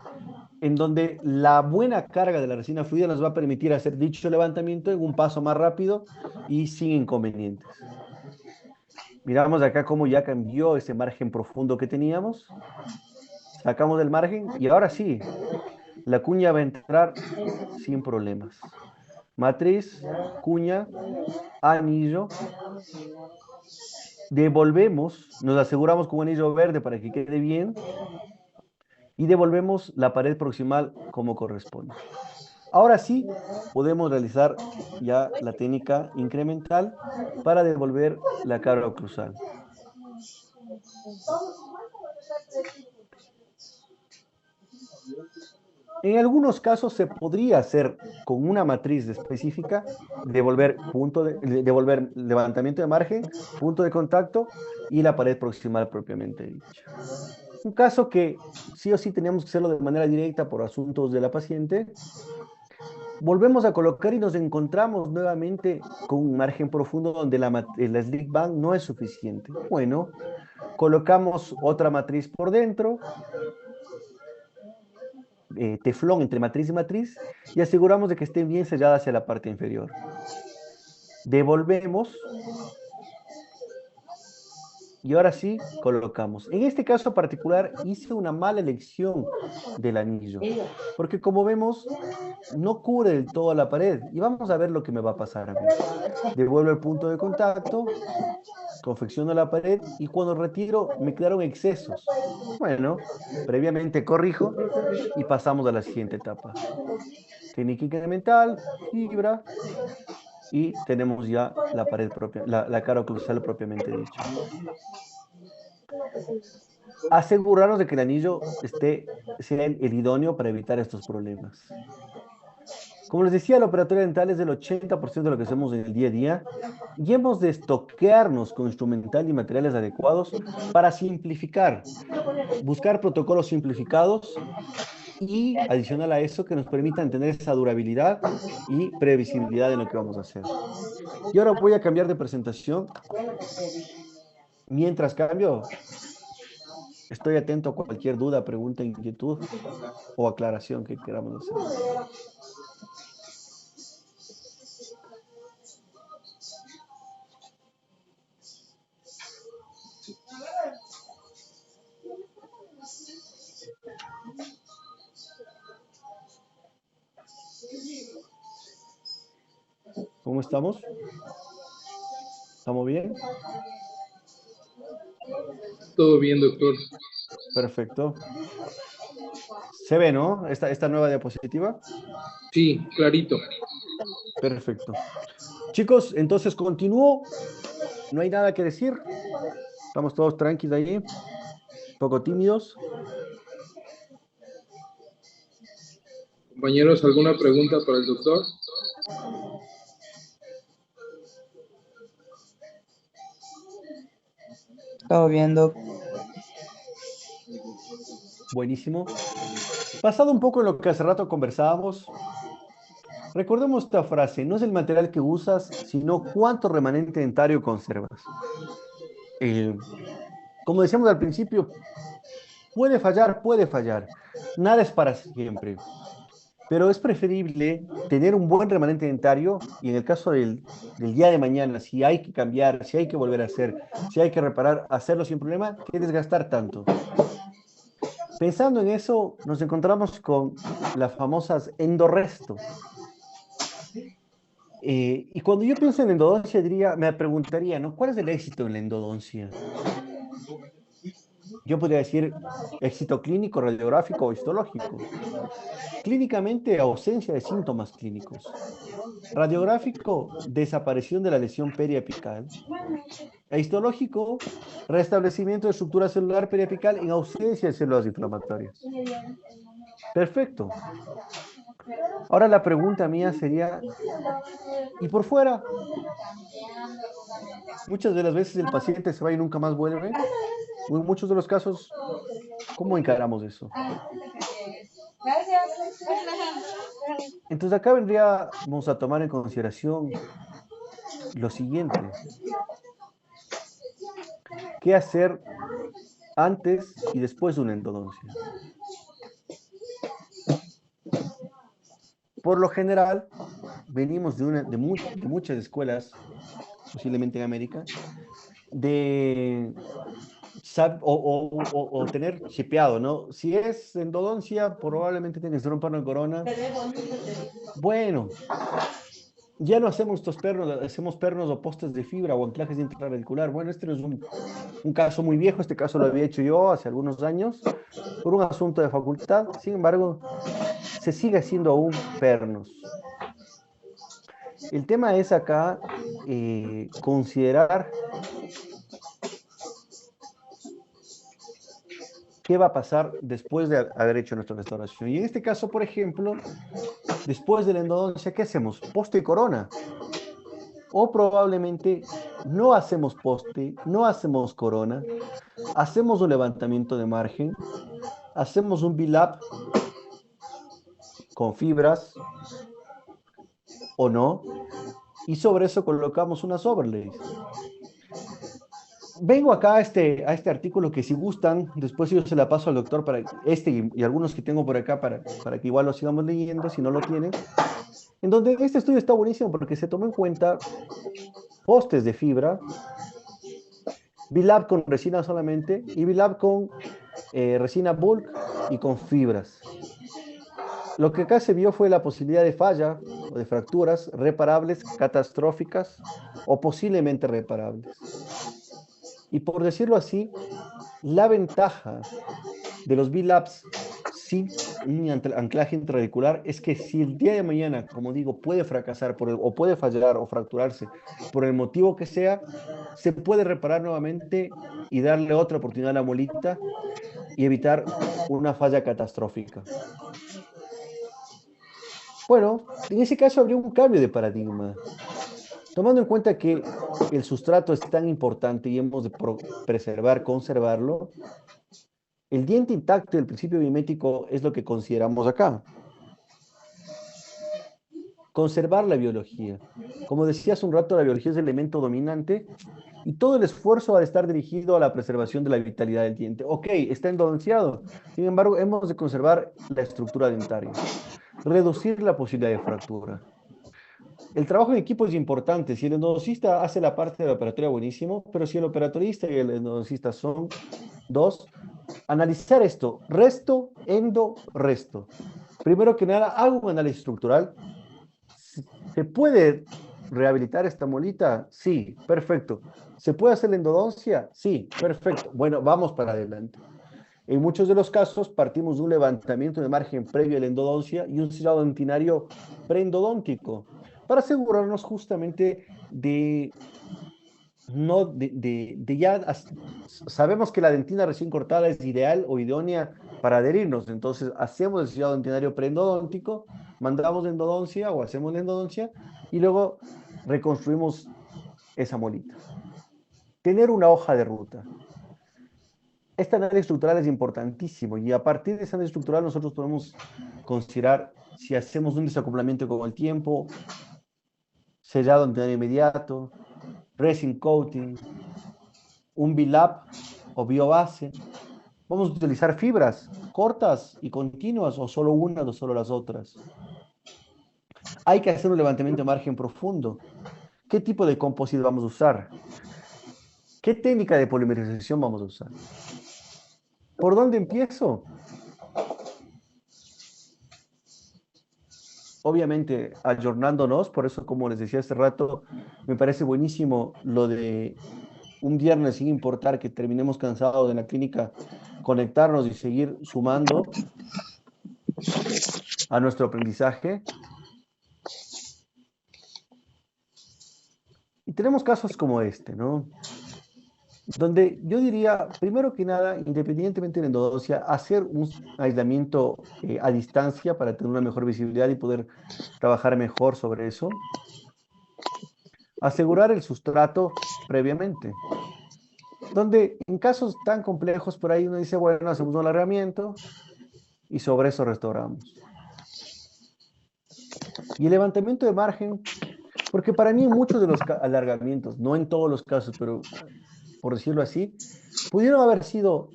en donde la buena carga de la resina fluida nos va a permitir hacer dicho levantamiento en un paso más rápido y sin inconvenientes. Miramos acá cómo ya cambió ese margen profundo que teníamos. Sacamos del margen y ahora sí, la cuña va a entrar sin problemas. Matriz, cuña, anillo. Devolvemos, nos aseguramos con un anillo verde para que quede bien y devolvemos la pared proximal como corresponde. Ahora sí, podemos realizar ya la técnica incremental para devolver la cara oclusal. En algunos casos se podría hacer con una matriz específica, devolver levantamiento de margen, punto de contacto y la pared proximal propiamente dicha. Un caso que sí o sí teníamos que hacerlo de manera directa por asuntos de la paciente, volvemos a colocar y nos encontramos nuevamente con un margen profundo donde la slick band no es suficiente. Bueno, colocamos otra matriz por dentro, teflón entre matriz y matriz, y aseguramos de que esté bien sellada hacia la parte inferior. Devolvemos. Y ahora sí, colocamos. En este caso particular hice una mala elección del anillo, porque como vemos, no cubre del todo la pared. Y vamos a ver lo que me va a pasar a mí. Devuelvo el punto de contacto, confecciono la pared y cuando retiro me quedaron excesos. Bueno, previamente corrijo y pasamos a la siguiente etapa. Técnica incremental, fibra y tenemos ya la pared propia, la cara oclusal propiamente dicha. Asegurarnos de que el anillo sea el idóneo para evitar estos problemas. Como les decía, la operatoria dental es del 80% de lo que hacemos en el día a día y hemos de estoquearnos con instrumental y materiales adecuados para simplificar, buscar protocolos simplificados y adicional a eso que nos permitan tener esa durabilidad y previsibilidad en lo que vamos a hacer. Y ahora voy a cambiar de presentación. Mientras cambio, estoy atento a cualquier duda, pregunta, inquietud o aclaración que queramos hacer. ¿Cómo estamos? ¿Estamos bien? Todo bien, doctor. Perfecto. ¿Se ve, no? Esta nueva diapositiva. Sí, clarito. Perfecto. Chicos, entonces continúo. No hay nada que decir. Estamos todos tranquilos ahí. Un poco tímidos. Compañeros, ¿alguna pregunta para el doctor? Todo bien, Doc. Buenísimo. Basado un poco en lo que hace rato conversábamos, recordemos esta frase: no es el material que usas, sino cuánto remanente dentario conservas. Como decíamos al principio, puede fallar. Nada es para siempre. Pero es preferible tener un buen remanente dentario y en el caso del día de mañana, si hay que cambiar, si hay que volver a hacer, si hay que reparar, hacerlo sin problema, que desgastar tanto. Pensando en eso, nos encontramos con las famosas endorresto. Y cuando yo pienso en endodoncia, me preguntaría, ¿no? ¿Cuál es el éxito en la endodoncia? Yo podría decir éxito clínico, radiográfico o histológico. Clínicamente, ausencia de síntomas clínicos. Radiográfico, desaparición de la lesión periapical. E histológico, restablecimiento de estructura celular periapical en ausencia de células inflamatorias. Perfecto. Ahora la pregunta mía sería, ¿y por fuera? Muchas de las veces el paciente se va y nunca más vuelve. En muchos de los casos, ¿cómo encaramos eso? Entonces acá vendríamos a tomar en consideración lo siguiente. ¿Qué hacer antes y después de una endodoncia? Por lo general, venimos de muchas escuelas, posiblemente en América, o tener chipeado, ¿no? Si es endodoncia, probablemente tienes que ser un perno de corona. Bueno, ya no hacemos estos pernos, hacemos pernos o postes de fibra o anclajes intraradicular. Bueno, este no es un caso muy viejo, este caso lo había hecho yo hace algunos años por un asunto de facultad. Sin embargo, se sigue haciendo aún pernos. El tema es acá considerar qué va a pasar después de haber hecho nuestra restauración. Y en este caso, por ejemplo, después de la endodoncia, ¿qué hacemos? Poste y corona. O probablemente no hacemos poste, no hacemos corona, hacemos un levantamiento de margen, hacemos un BILAP con fibras o no, y sobre eso colocamos unas overlays. Vengo acá a este artículo que si gustan, después yo se la paso al doctor para y algunos que tengo por acá para que igual lo sigamos leyendo si no lo tienen, en donde este estudio está buenísimo porque se tomó en cuenta postes de fibra, BILAP con resina solamente y BILAP con resina bulk y con fibras. Lo que acá se vio fue la posibilidad de falla o de fracturas reparables, catastróficas o posiblemente reparables. Y por decirlo así, la ventaja de los BILAPs sin un anclaje intraradicular es que si el día de mañana, como digo, puede fracasar o puede fallar o fracturarse por el motivo que sea, se puede reparar nuevamente y darle otra oportunidad a la muelita y evitar una falla catastrófica. Bueno, en ese caso habría un cambio de paradigma. Tomando en cuenta que el sustrato es tan importante y hemos de preservar, conservarlo, el diente intacto del principio mimético es lo que consideramos acá. Conservar la biología. Como decía hace un rato, la biología es el elemento dominante y todo el esfuerzo va a estar dirigido a la preservación de la vitalidad del diente. Ok, está endodonciado. Sin embargo, hemos de conservar la estructura dentaria, reducir la posibilidad de fractura. El trabajo en equipo es importante. Si el endodoncista hace la parte de la operatoria, buenísimo, pero si el operatorista y el endodoncista son dos, analizar esto, resto, endo, resto. Primero que nada, hago un análisis estructural. ¿Se puede rehabilitar esta molita? Sí, perfecto. ¿Se puede hacer la endodoncia? Sí, perfecto. Bueno, vamos para adelante. En muchos de los casos partimos de un levantamiento de margen previo a la endodoncia y un sellado dentinario preendodóntico para asegurarnos justamente de no de ya sabemos que la dentina recién cortada es ideal o idónea para adherirnos, entonces hacemos el sellado dentinario preendodóntico, mandamos la endodoncia o hacemos la endodoncia y luego reconstruimos esa molita. Tener una hoja de ruta. Este análisis estructural es importantísimo y a partir de ese análisis estructural nosotros podemos considerar si hacemos un desacoplamiento con el tiempo, sellado dentinario inmediato, resin coating, un bilap o biobase. Vamos a utilizar fibras cortas y continuas o solo unas o solo las otras. Hay que hacer un levantamiento de margen profundo. ¿Qué tipo de composite vamos a usar? ¿Qué técnica de polimerización vamos a usar? ¿Por dónde empiezo? Obviamente, ayornándonos, por eso, como les decía hace rato, me parece buenísimo lo de un viernes, sin importar que terminemos cansados en la clínica, conectarnos y seguir sumando a nuestro aprendizaje. Y tenemos casos como este, ¿no? Donde yo diría, primero que nada, independientemente de la endodoncia, hacer un aislamiento a distancia para tener una mejor visibilidad y poder trabajar mejor sobre eso. Asegurar el sustrato previamente. Donde en casos tan complejos por ahí uno dice, bueno, hacemos un alargamiento y sobre eso restauramos. Y el levantamiento de margen, porque para mí muchos de los alargamientos, no en todos los casos, pero por decirlo así, pudieron haber sido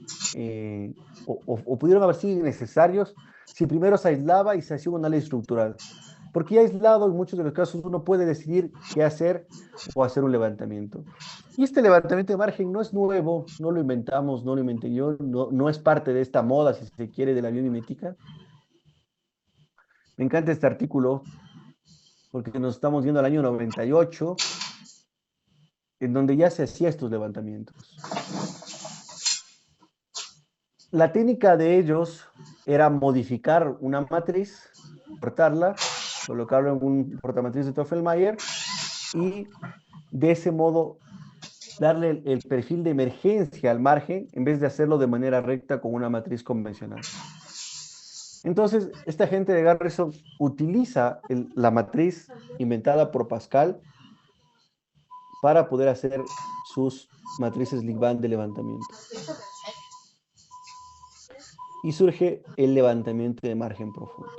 o pudieron haber sido necesarios si primero se aislaba y se hacía un análisis estructural. Porque ya aislado, en muchos de los casos, uno puede decidir qué hacer o hacer un levantamiento. Y este levantamiento de margen no es nuevo, no lo inventamos, no lo inventé yo, no es parte de esta moda, si se quiere, de la biomimética. Me encanta este artículo porque nos estamos yendo al año 98, en donde ya se hacía estos levantamientos. La técnica de ellos era modificar una matriz, cortarla, colocarlo en un portamatriz de Toffelmayer y de ese modo darle el perfil de emergencia al margen en vez de hacerlo de manera recta con una matriz convencional. Entonces, esta gente de Garrison utiliza la matriz inventada por Pascal para poder hacer sus matrices Ligband de levantamiento. Y surge el levantamiento de margen profundo.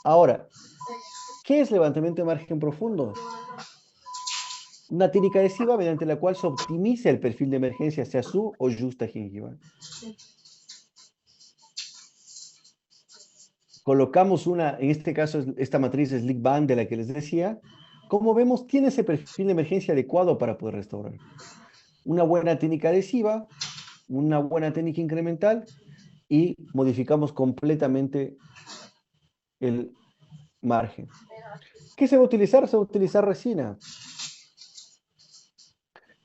Ahora, ¿qué es levantamiento de margen profundo? Una técnica adhesiva mediante la cual se optimiza el perfil de emergencia hacia su o justa gingival. Colocamos en este caso, esta matriz es Ligband de la que les decía. Como vemos, tiene ese perfil de emergencia adecuado para poder restaurar. Una buena técnica adhesiva, una buena técnica incremental y modificamos completamente el margen. ¿Qué se va a utilizar? Se va a utilizar resina.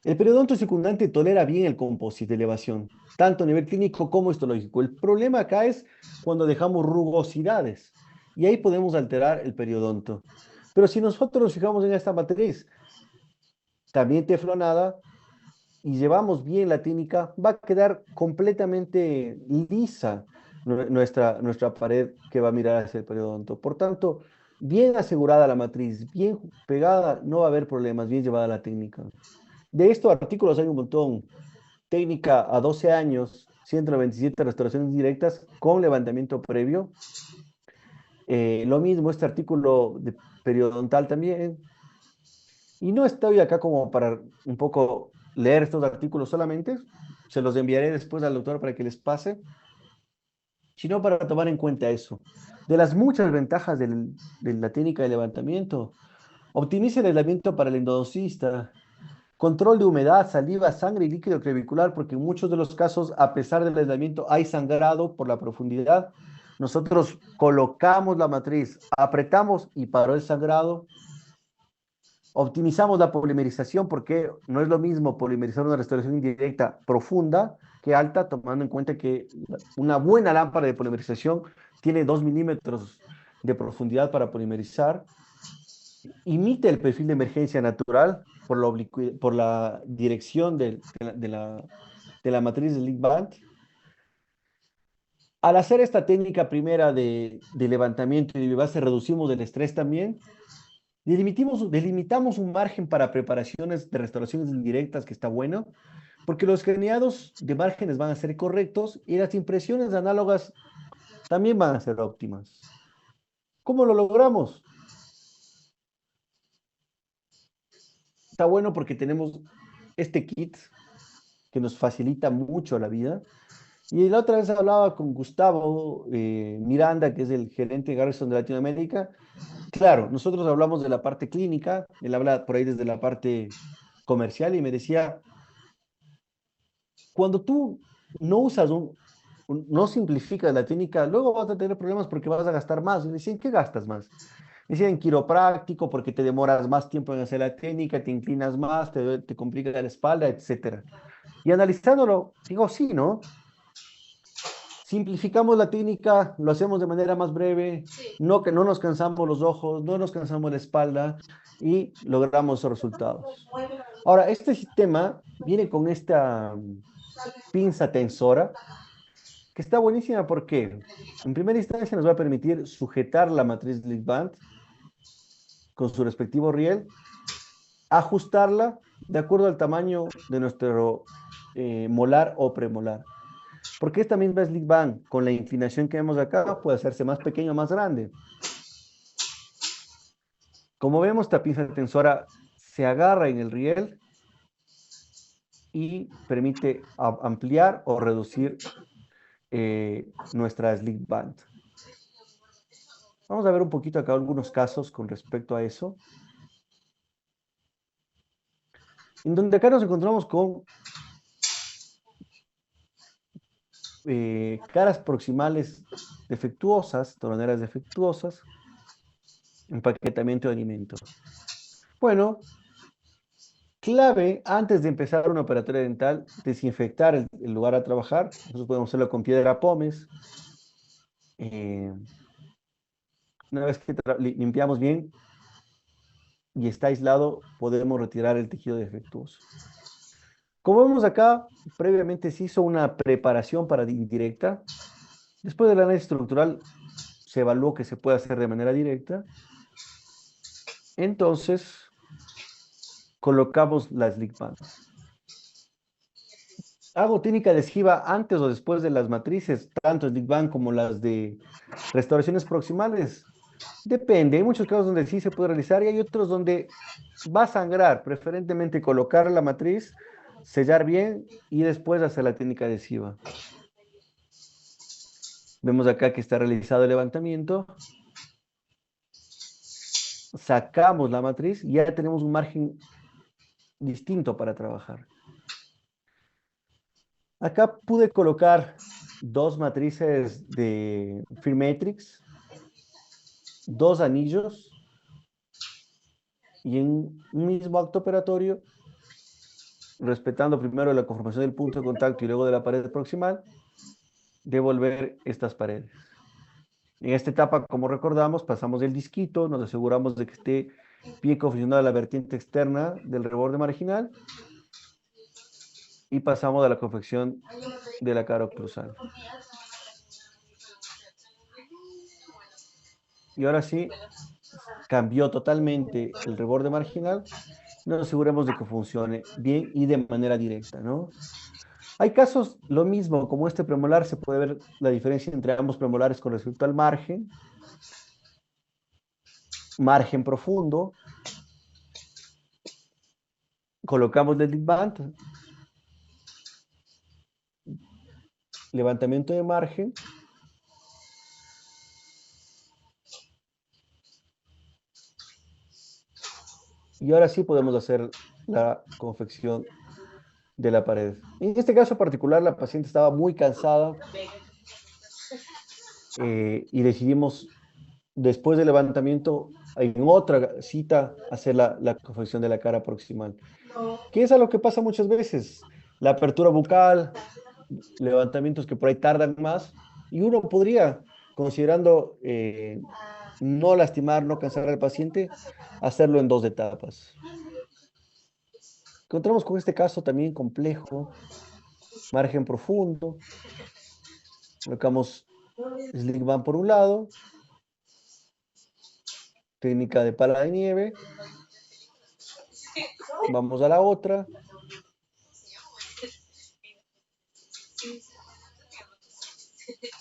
El periodonto circundante tolera bien el composite de elevación, tanto a nivel clínico como histológico. El problema acá es cuando dejamos rugosidades y ahí podemos alterar el periodonto. Pero si nosotros nos fijamos en esta matriz, también teflonada, y llevamos bien la técnica, va a quedar completamente lisa. nuestra pared que va a mirar hacia el periodonto. Por tanto, bien asegurada la matriz, bien pegada, no va a haber problemas, bien llevada la técnica. De estos artículos hay un montón. Técnica a 12 años, 127 restauraciones directas con levantamiento previo. Lo mismo, este artículo de periodontal también. Y no estoy acá como para un poco leer estos artículos solamente, se los enviaré después al doctor para que les pase, sino para tomar en cuenta eso. De las muchas ventajas de la técnica de levantamiento, optimiza el aislamiento para el endodoncista, control de humedad, saliva, sangre y líquido crevicular, porque en muchos de los casos, a pesar del aislamiento, hay sangrado por la profundidad. Nosotros colocamos la matriz, apretamos y paró el sangrado. Optimizamos la polimerización porque no es lo mismo polimerizar una restauración indirecta profunda que alta, tomando en cuenta que una buena lámpara de polimerización tiene 2 milímetros de profundidad para polimerizar. Imita el perfil de emergencia natural por la dirección de la matriz del Lickband. Al hacer esta técnica primera de levantamiento y de base, reducimos el estrés también. Delimitamos un margen para preparaciones de restauraciones indirectas que está bueno, porque los herniados de márgenes van a ser correctos y las impresiones análogas también van a ser óptimas. ¿Cómo lo logramos? Está bueno porque tenemos este kit que nos facilita mucho la vida. Y la otra vez hablaba con Gustavo Miranda, que es el gerente de Garrison de Latinoamérica. Claro, nosotros hablamos de la parte clínica, él habla por ahí desde la parte comercial y me decía, cuando tú no usas no simplificas la técnica, luego vas a tener problemas porque vas a gastar más. Y me decía, ¿en qué gastas más? Me decía, en quiropráctico porque te demoras más tiempo en hacer la técnica, te inclinas más, te complica la espalda, etcétera. Y analizándolo, digo, sí, ¿no? Simplificamos la técnica, lo hacemos de manera más breve, no que no nos cansamos los ojos, no nos cansamos la espalda y logramos esos resultados. Ahora, este sistema viene con esta pinza tensora que está buenísima porque en primera instancia nos va a permitir sujetar la matriz Lickband con su respectivo riel, ajustarla de acuerdo al tamaño de nuestro molar o premolar. Porque esta misma Lickband, con la inclinación que vemos acá, puede hacerse más pequeño o más grande. Como vemos, esta pinza tensora se agarra en el riel y permite ampliar o reducir nuestra Lickband. Vamos a ver un poquito acá algunos casos con respecto a eso. En donde acá nos encontramos con caras proximales defectuosas, toroneras defectuosas, empaquetamiento de alimentos. Bueno, clave antes de empezar una operatoria dental, desinfectar el lugar a trabajar. Nosotros podemos hacerlo con piedra pómez. Una vez que limpiamos bien y está aislado, podemos retirar el tejido defectuoso. Como vemos acá, previamente se hizo una preparación para indirecta. Después del análisis estructural, se evaluó que se puede hacer de manera directa. Entonces, colocamos las Lickband. ¿Hago técnica de esquiva antes o después de las matrices, tanto el Lickband como las de restauraciones proximales? Depende, hay muchos casos donde sí se puede realizar y hay otros donde va a sangrar, preferentemente colocar la matriz, sellar bien y después hacer la técnica adhesiva. Vemos acá que está realizado el levantamiento. Sacamos la matriz y ya tenemos un margen distinto para trabajar. Acá pude colocar 2 matrices de Firmetrix, 2 anillos y en un mismo acto operatorio, respetando primero la conformación del punto de contacto y luego de la pared proximal, devolver estas paredes. En esta etapa, como recordamos, pasamos el disquito, nos aseguramos de que esté bien confeccionada la vertiente externa del reborde marginal y pasamos a la confección de la cara oclusal. Y ahora sí, cambió totalmente el reborde marginal. Nos aseguramos de que funcione bien y de manera directa, ¿no? Hay casos, lo mismo, como este premolar, se puede ver la diferencia entre ambos premolares con respecto al margen, margen profundo, colocamos el lip band, levantamiento de margen, y ahora sí podemos hacer la confección de la pared. En este caso particular, la paciente estaba muy cansada y decidimos, después del levantamiento, en otra cita, hacer la confección de la cara proximal. Que es algo que pasa muchas veces. La apertura bucal, levantamientos que por ahí tardan más, y uno podría, considerando no lastimar, no cansar al paciente, hacerlo en 2 etapas. Encontramos con este caso también complejo, margen profundo, colocamos slick band por un lado, técnica de pala de nieve, vamos a la otra,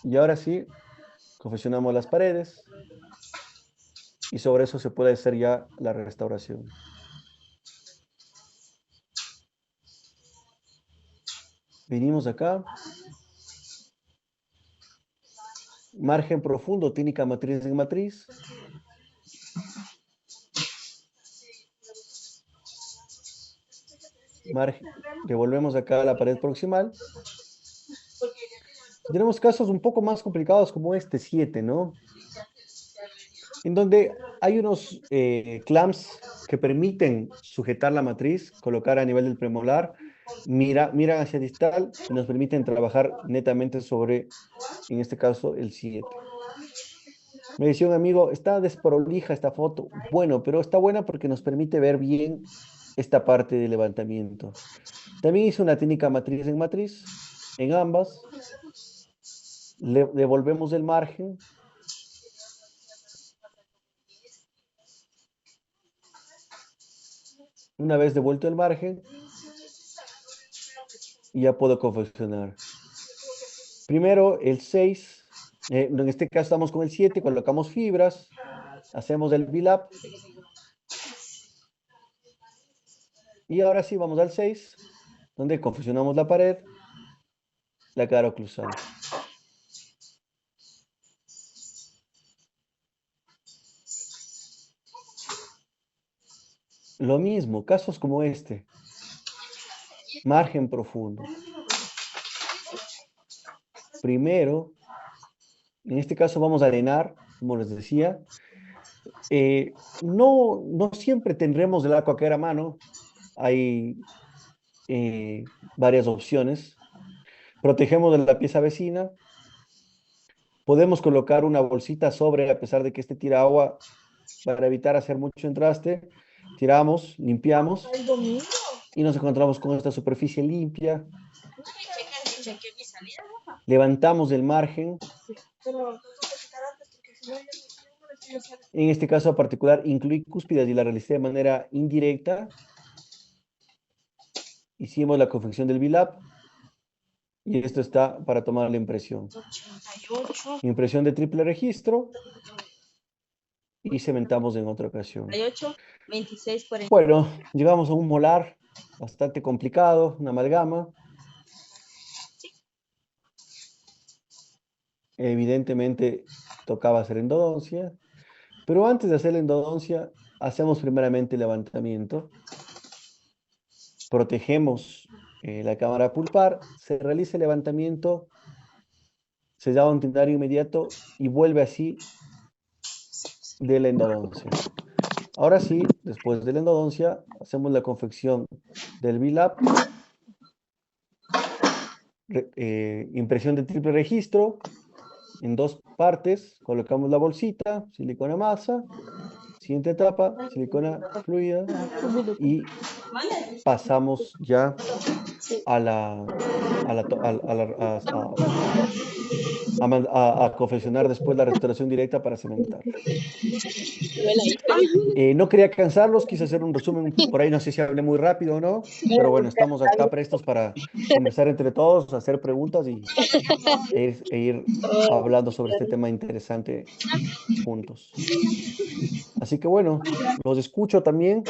y ahora sí, confeccionamos las paredes, y sobre eso se puede hacer ya la restauración. Venimos acá, margen profundo, técnica matriz en matriz. Margen, devolvemos acá a la pared proximal. Tenemos casos un poco más complicados como este 7, ¿no? En donde hay unos clamps que permiten sujetar la matriz, colocar a nivel del premolar, miran hacia distal y nos permiten trabajar netamente sobre, en este caso, el 7. Me decía un amigo, está desprolija esta foto. Bueno, pero está buena porque nos permite ver bien esta parte de levantamiento. También hice una técnica matriz en matriz, en ambas. Devolvemos el margen. Una vez devuelto el margen, ya puedo confeccionar. Primero el 6, en este caso estamos con el 7, colocamos fibras, hacemos el build-up. Y ahora sí vamos al 6, donde confeccionamos la pared, la cara oclusal. Lo mismo, casos como este. Margen profundo. Primero, en este caso vamos a arenar, como les decía. No siempre tendremos el aquaquer a mano. Hay varias opciones. Protegemos de la pieza vecina. Podemos colocar una bolsita sobre, a pesar de que este tira agua, para evitar hacer mucho entraste. Tiramos, limpiamos y nos encontramos con esta superficie limpia. Levantamos el margen. En este caso particular, incluí cúspides y la realicé de manera indirecta. Hicimos la confección del build-up. Y esto está para tomar la impresión. Impresión de triple registro. Y cementamos en otra ocasión. 26, 40. Bueno, llegamos a un molar bastante complicado, una amalgama. Evidentemente tocaba hacer endodoncia. Pero antes de hacer la endodoncia, hacemos primeramente el levantamiento. Protegemos la cámara pulpar. Se realiza el levantamiento. Se da un tindario inmediato y vuelve así de la endodoncia. Ahora sí, después de la endodoncia, hacemos la confección del build-up, impresión de triple registro, en 2 partes, colocamos la bolsita, silicona masa, siguiente etapa, silicona fluida, y pasamos ya a a confeccionar después la restauración directa para cementar. No quería cansarlos, quise hacer un resumen por ahí, no sé si hablé muy rápido o no, pero bueno, estamos acá prestos para conversar entre todos, hacer preguntas e ir hablando sobre este tema interesante juntos. Así que bueno, los escucho también.